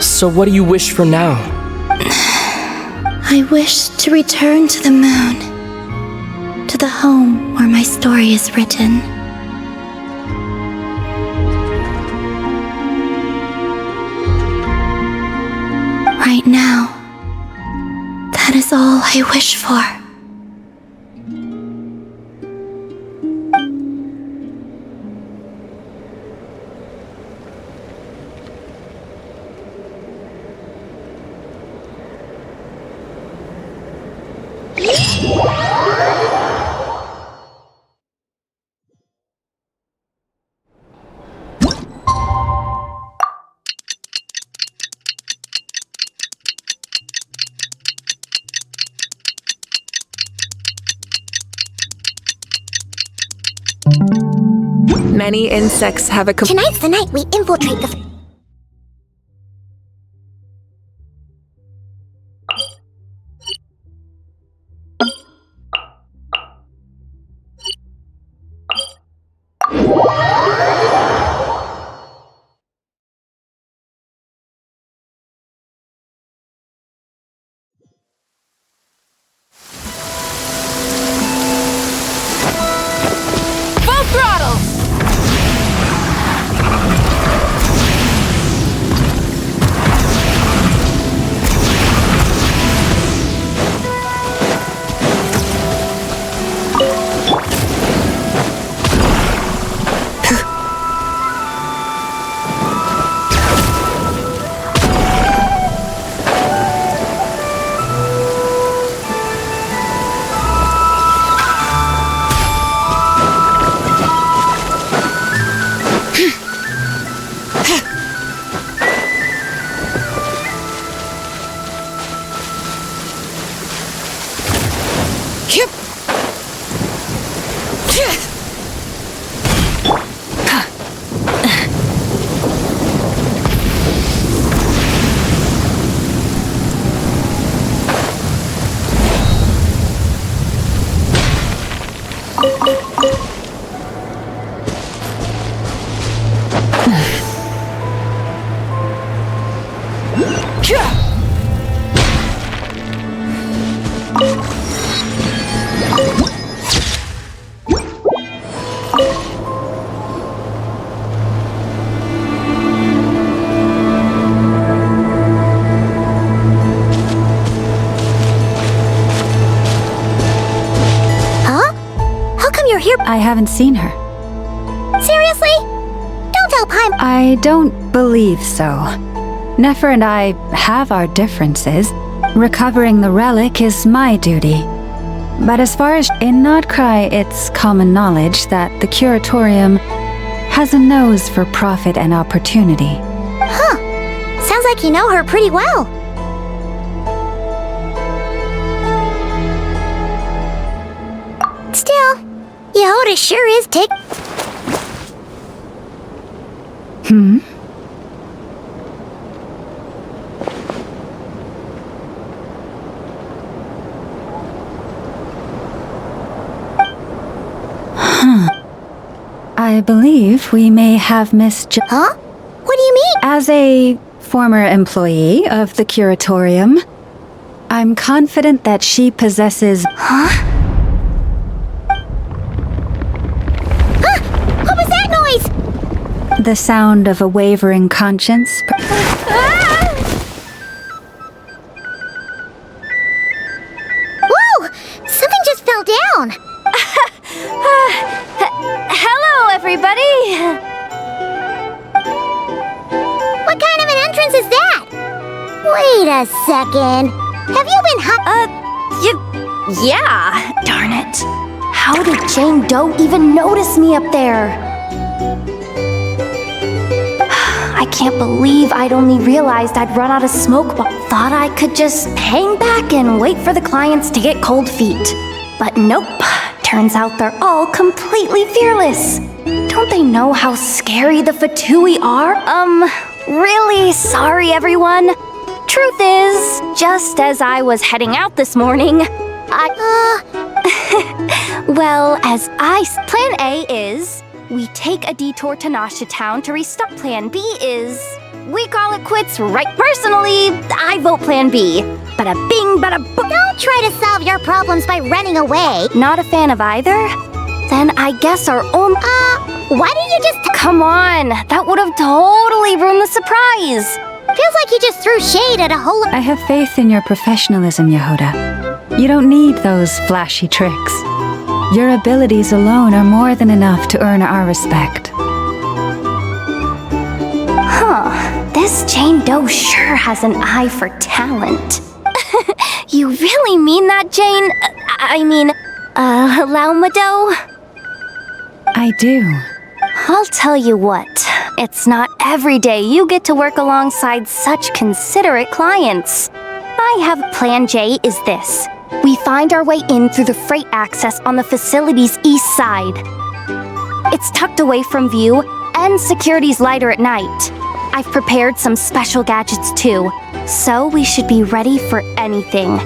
So what do you wish for now? I wish to return to the moon, to the home where my story is written. Right now, that is all I wish for. Many insects have a Tonight's the night we infiltrate the... I haven't seen her. Seriously? Don't tell Paimon. I don't believe so. Nefer and I have our differences. Recovering the relic is my duty. But as far as in Nodcry, it's common knowledge that the Curatorium has a nose for profit and opportunity. Huh. Sounds like you know her pretty well. Still, Yehoda sure is I believe we may have missed Huh? What do you mean? As a former employee of the Curatorium, I'm confident that she possesses... Huh? What was that noise? the sound of a wavering conscience. Whoa! Something just fell down! Hello, everybody! Wait a second. Have you been Yeah. Darn it. How did Jane Doe even notice me up there? I can't believe I'd only realized I'd run out of smoke, but thought I could just hang back and wait for the clients to get cold feet. But nope. Turns out they're all completely fearless. Don't they know how scary the Fatui are? Really sorry, everyone. Truth is, just as I was heading out this morning, well, Plan A is we take a detour to Nasha Town to restock. Plan B is we call it quits, right? Personally, I vote Plan B. Bada bing, bada boom. Don't try to solve your problems by running away. Not a fan of either? Then I guess our own... why didn't you just... Come on, that would have totally ruined the surprise. Feels like you just threw shade at a whole... I have faith in your professionalism, Yehuda. You don't need those flashy tricks. Your abilities alone are more than enough to earn our respect. This Jane Doe sure has an eye for talent. You really mean that, Jane? Lauma Doe? I do. I'll tell you what, it's not every day you get to work alongside such considerate clients. I have Plan J is this. We find our way in through the freight access on the facility's east side. It's tucked away from view, and security's lighter at night. I've prepared some special gadgets too, so we should be ready for anything.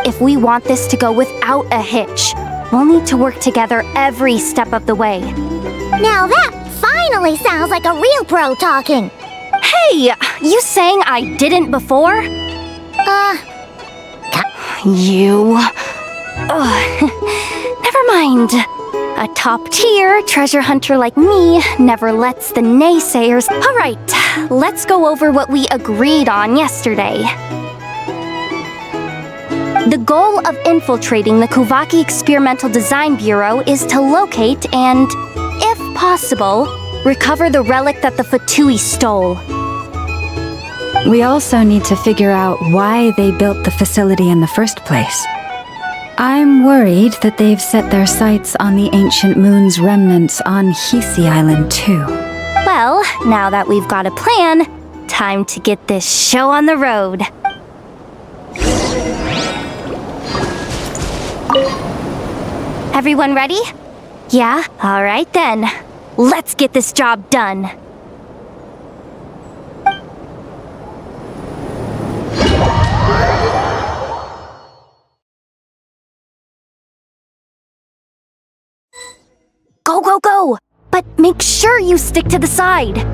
If we want this to go without a hitch, we'll need to work together every step of the way. Now that finally sounds like a real pro talking. Hey, you saying I didn't before? You... Never mind. A top-tier treasure hunter like me never lets the naysayers... Alright, let's go over what we agreed on yesterday. The goal of infiltrating the Kuvaki Experimental Design Bureau is to locate and, if possible, recover the relic that the Fatui stole. We also need to figure out why they built the facility in the first place. I'm worried that they've set their sights on the ancient moon's remnants on Hisi Island too. Well, now that we've got a plan, time to get this show on the road. Everyone ready? Yeah? Alright then. Let's get this job done. Go, go, go! But make sure you stick to the side.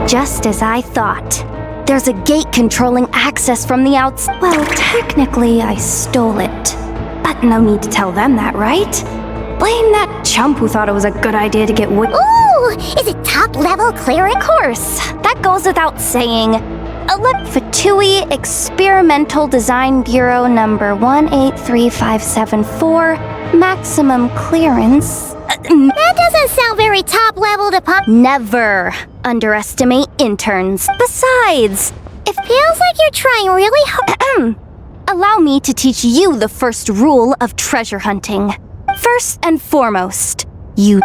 Just as I thought. There's a gate controlling access from the outside. Well, technically, I stole it. But no need to tell them that, right? Blame that chump who thought it was a good idea to get wood. Ooh! Is it top-level clearance? Of course. That goes without saying. Fatui Experimental Design Bureau number 183574. Maximum clearance. That doesn't sound very top-level to pop. Never underestimate interns. Besides, it feels like you're trying really hard. Allow me to teach you the first rule of treasure hunting. First and foremost, you...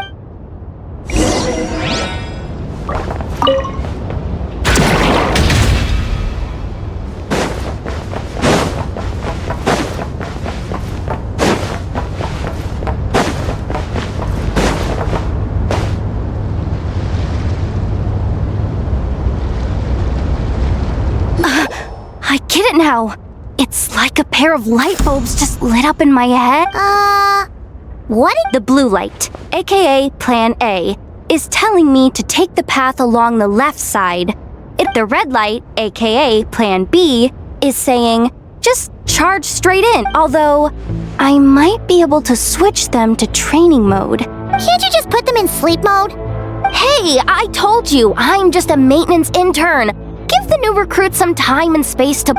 it now. It's like a pair of light bulbs just lit up in my head. What? The blue light, aka Plan A, is telling me to take the path along the left side. The red light, aka Plan B, is saying, just charge straight in, although I might be able to switch them to training mode. Can't you just put them in sleep mode? Hey, I told you, I'm just a maintenance intern. Give the new recruits some time and space to...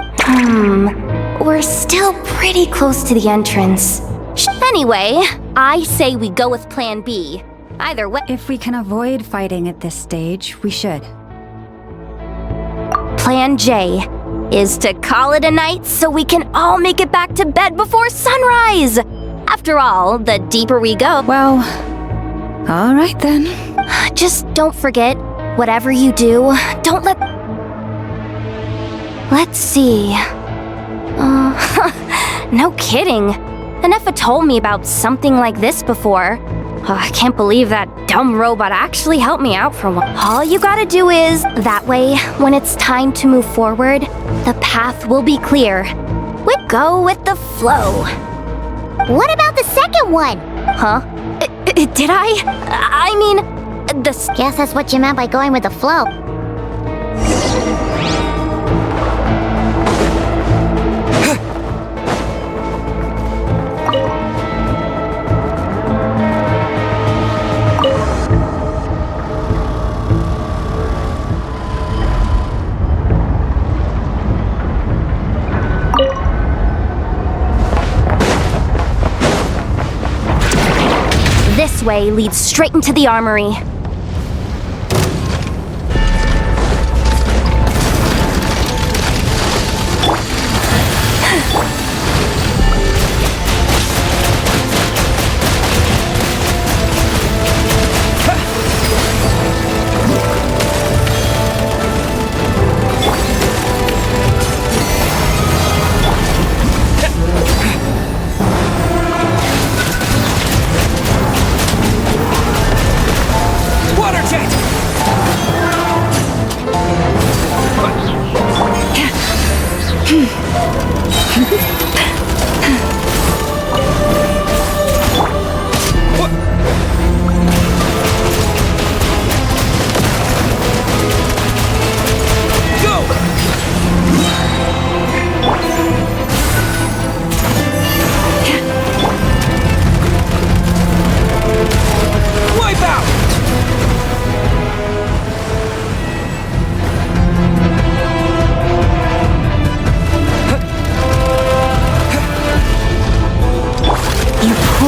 We're still pretty close to the entrance. Anyway, I say we go with Plan B. Either way... If we can avoid fighting at this stage, we should. Plan J is to call it a night so we can all make it back to bed before sunrise. After all, the deeper we go... Well, all right then. Just don't forget, whatever you do, don't let... Let's see... no kidding. Anefa told me about something like this before. I can't believe that dumb robot actually helped me out for one. All you gotta do is, that way, when it's time to move forward, the path will be clear. We go with the flow. What about the second one? Huh? Did I? I mean, Guess that's what you meant by going with the flow. This way leads straight into the armory.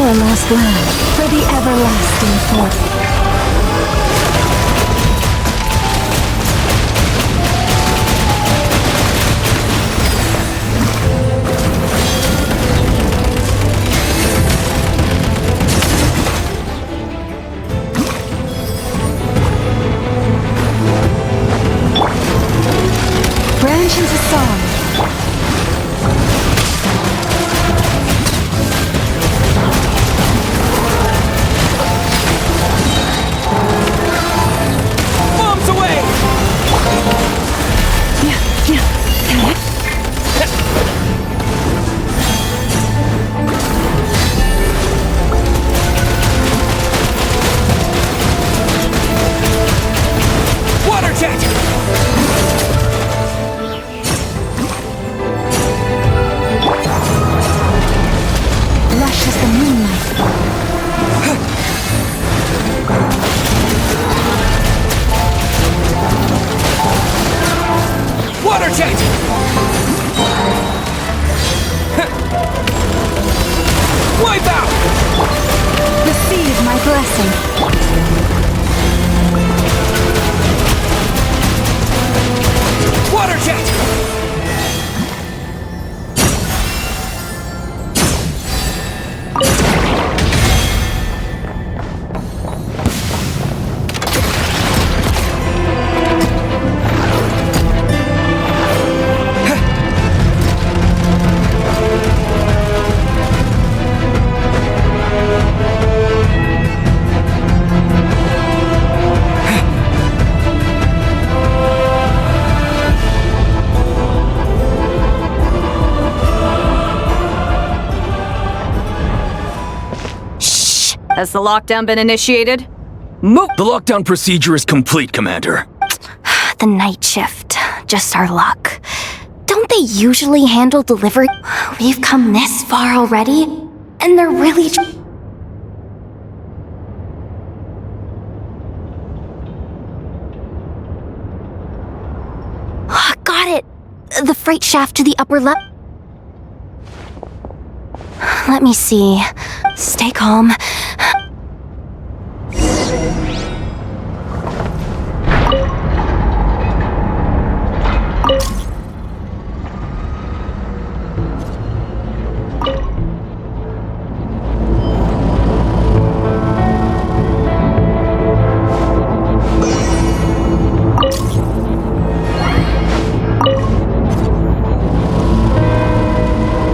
Lost land for the everlasting fort. Branch into song. Has the lockdown been initiated? Move! The lockdown procedure is complete, Commander. The night shift. Just our luck. Don't they usually handle delivery? We've come this far already, and they're really... Got it! The freight shaft to the upper level. Let me see. Stay calm.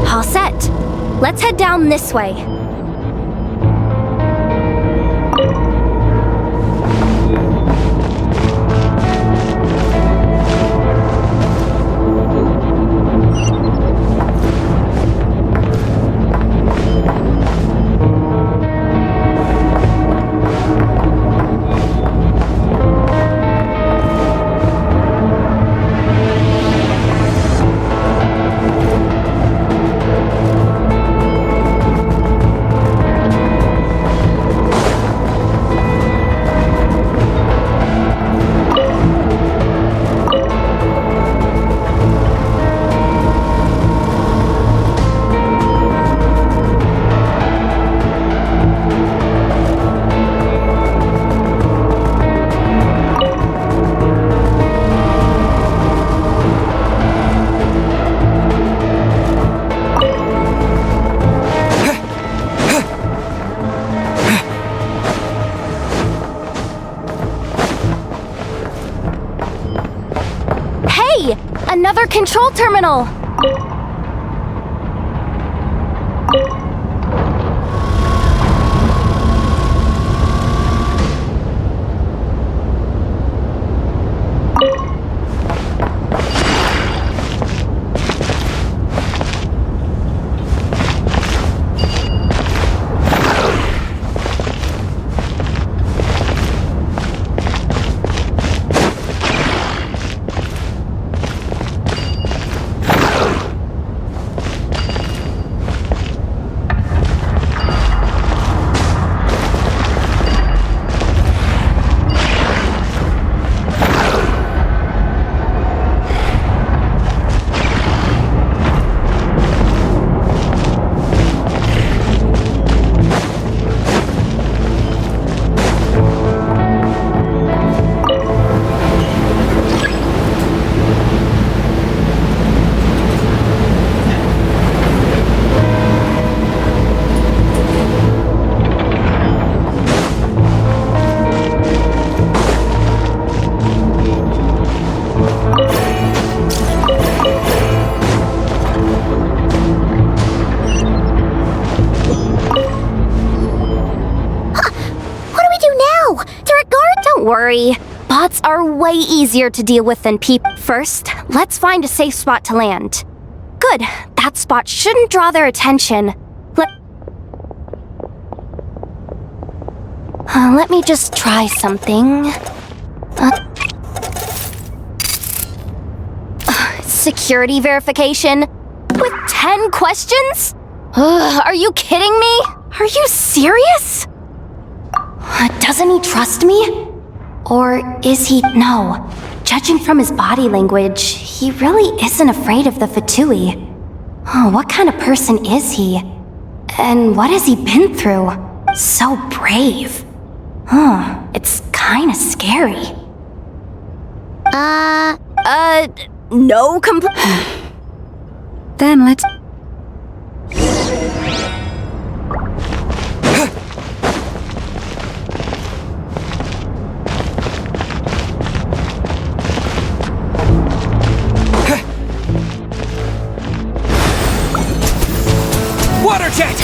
All set. Let's head down this way. Another control terminal! Don't worry. Bots are way easier to deal with than people. First, let's find a safe spot to land. Good. That spot shouldn't draw their attention. Let me just try something. Security verification? With 10 questions? Are you kidding me? Are you serious? Doesn't he trust me? Or is he... No. Judging from his body language, he really isn't afraid of the Fatui. What kind of person is he? And what has he been through? So brave. It's kinda scary. No Then let's... Water jet!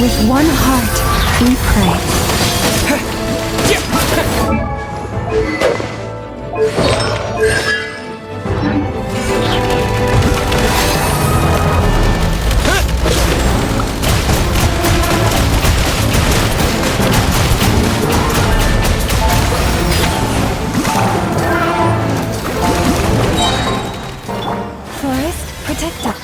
With one heart, we pray. Forest, protect us.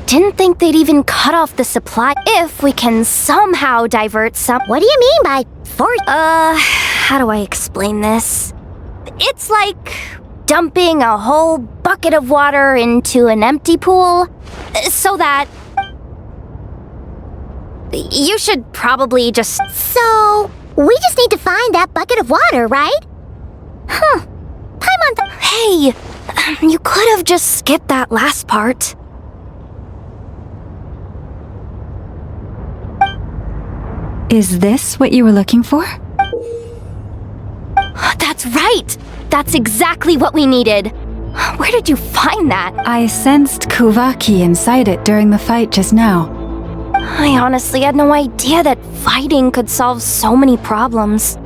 Didn't think they'd even cut off the supply if we can somehow divert some. What do you mean by force? How do I explain this? It's like dumping a whole bucket of water into an empty pool so that you should probably just. So, we just need to find that bucket of water, right? Huh. Hey, you could have just skipped that last part. Is this what you were looking for? That's right! That's exactly what we needed. Where did you find that? I sensed Kuvaki inside it during the fight just now. I honestly had no idea that fighting could solve so many problems.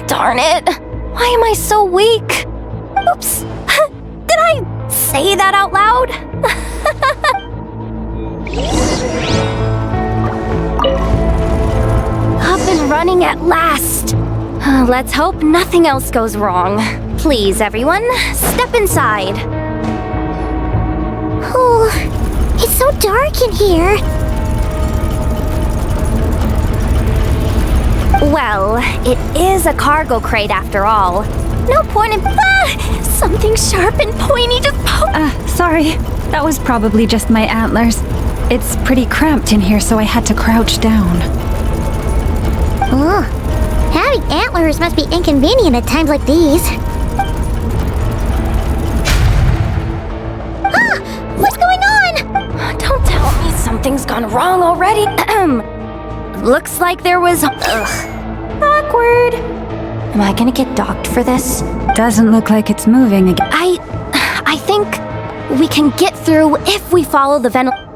Darn it! Why am I so weak? Oops! Did I say that out loud? Up and running at last! Let's hope nothing else goes wrong. Please, everyone, step inside. Oh, it's so dark in here. Well, it is a cargo crate after all. No point in. Something sharp and pointy just poked. Sorry. That was probably just my antlers. It's pretty cramped in here, so I had to crouch down. Ugh. Having antlers must be inconvenient at times like these. What's going on? Don't tell me something's gone wrong already. Looks like there was. Awkward. Am I gonna get docked for this? Doesn't look like it's moving again. I think we can get through if we follow the ventilation.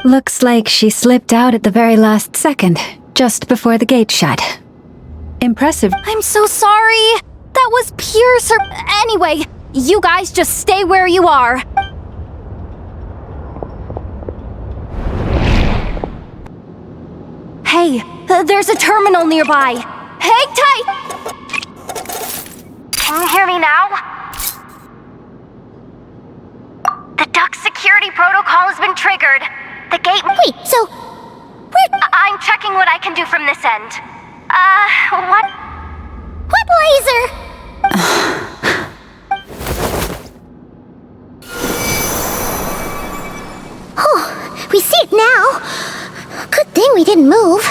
Looks like she slipped out at the very last second, just before the gate shut. Impressive. I'm so sorry. That was pure Anyway, you guys just stay where you are. Hey, there's a terminal nearby. Hang tight! Can you hear me now? The duck security protocol has been triggered. The gate. Wait, so I'm checking what I can do from this end. What laser? Oh, we see it now. Good thing we didn't move.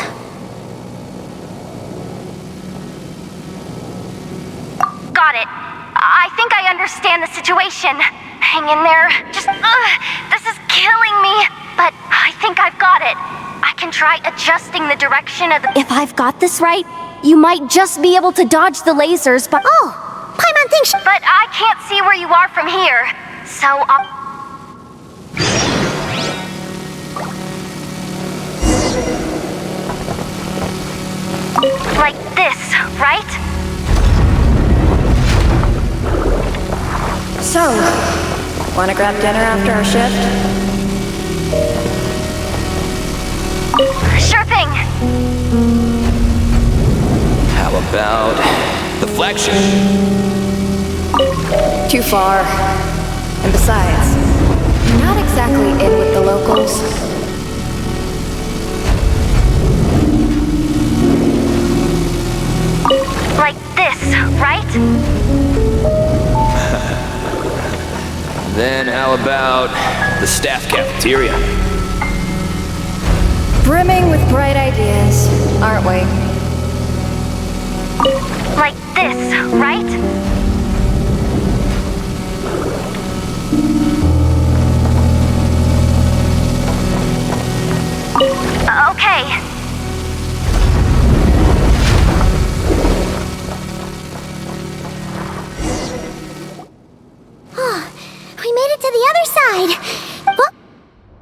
Got it. I think I understand the situation. Hang in there. Just, this is killing me. But I think I've got it. I can try adjusting the direction of the. If I've got this right, you might just be able to dodge the lasers, but. Oh, Paimon thinks. But I can't see where you are from here. So like this, right? So, wanna grab dinner after our shift? Sure thing. How about the flagship? Too far. And besides, not exactly in with the locals. Like this, right? Then how about the staff cafeteria? Brimming with bright ideas, aren't we? Like this, right? Okay. We made it to the other side.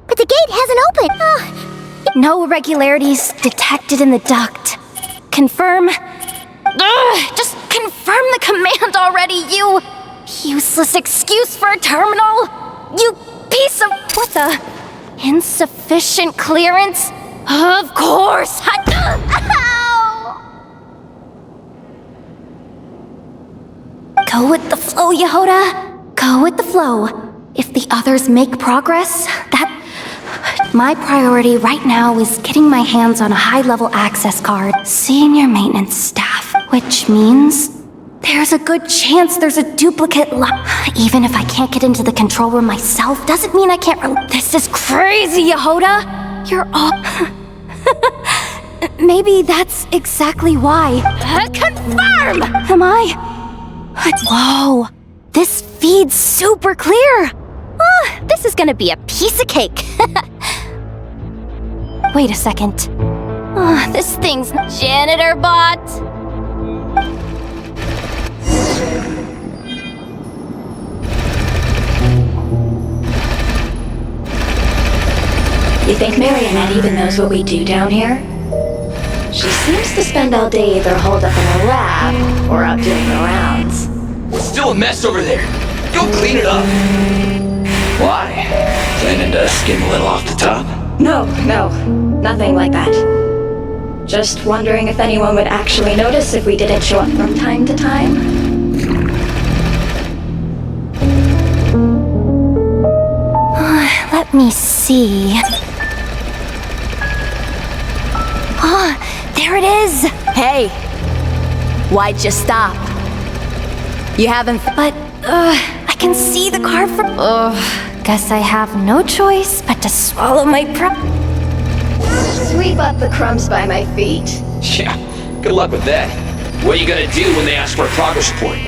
But the gate hasn't opened. No irregularities detected in the duct. Confirm. Just confirm the command already, you useless excuse for a terminal. You piece of what the? Insufficient clearance? Of course. Ow! Go with the flow, Yehoda. Go with the flow. If the others make progress, my priority right now is getting my hands on a high-level access card, senior maintenance staff, which means there's a good chance there's a duplicate Even if I can't get into the control room myself, doesn't mean I can't This is crazy, Yehoda! You're all... Maybe that's exactly why. Confirm! Am I? Whoa. This feed's super clear. This is gonna be a piece of cake. Wait a second. This thing's janitor bot. You think Marionette even knows what we do down here? She seems to spend all day either holed up in a lab or out doing the rounds. It's still a mess over there. Go clean it up. Why? Planning to skim a little off the top? No, nothing like that. Just wondering if anyone would actually notice if we didn't show up from time to time. Let me see. There it is! Hey! Why'd you stop? You haven't... But, I can see the car from... Guess I have no choice but to swallow my Sweep up the crumbs by my feet. Yeah, good luck with that. What are you gonna do when they ask for a progress report?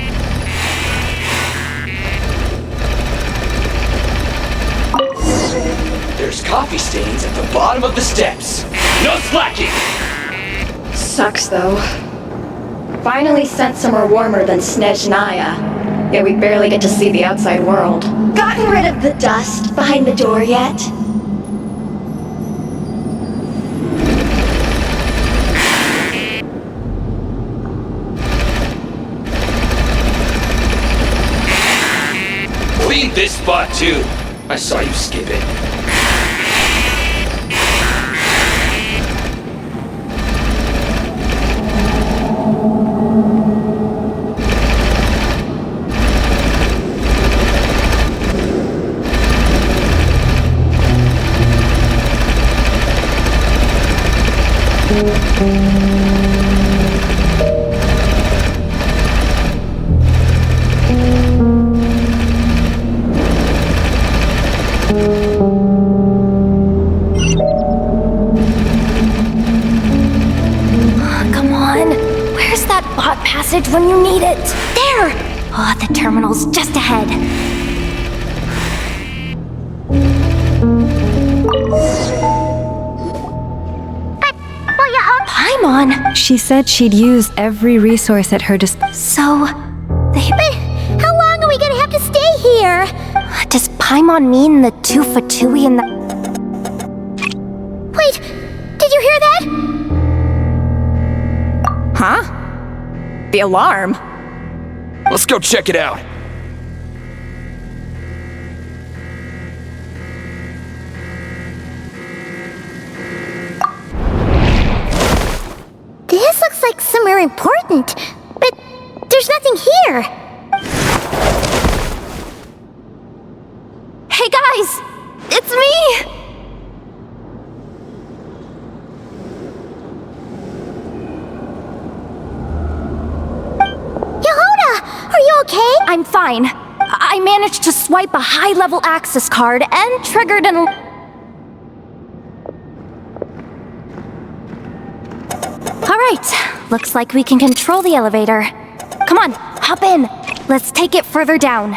There's coffee stains at the bottom of the steps. No slacking! Sucks though. Finally sent somewhere warmer than Snezhnaya, yet we barely get to see the outside world. Gotten rid of the dust behind the door yet? Clean this spot too. I saw you skip it. Come on. Where's that bot passage when you need it? There! The terminal's just ahead. Paimon! She said she'd use every resource at her disposal. So, But how long are we gonna have to stay here? Does Paimon mean the two Fatui and the... Wait, did you hear that? Huh? The alarm? Let's go check it out. This looks like somewhere important, but there's nothing here. Hey guys! It's me! fine. I managed to swipe a high-level access card and triggered an... Alright, looks like we can control the elevator. Come on, hop in. Let's take it further down.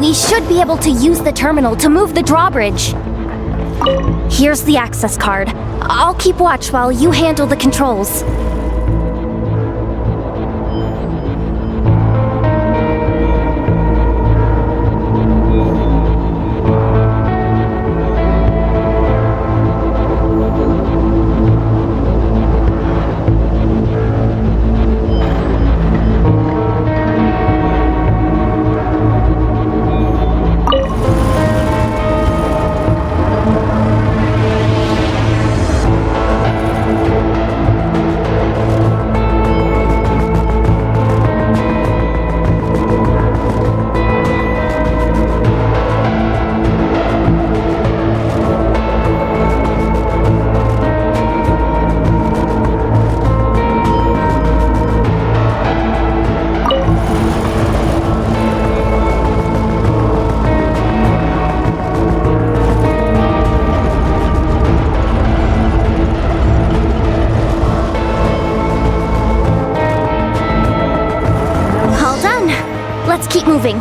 We should be able to use the terminal to move the drawbridge. Here's the access card. I'll keep watch while you handle the controls. Let's keep moving.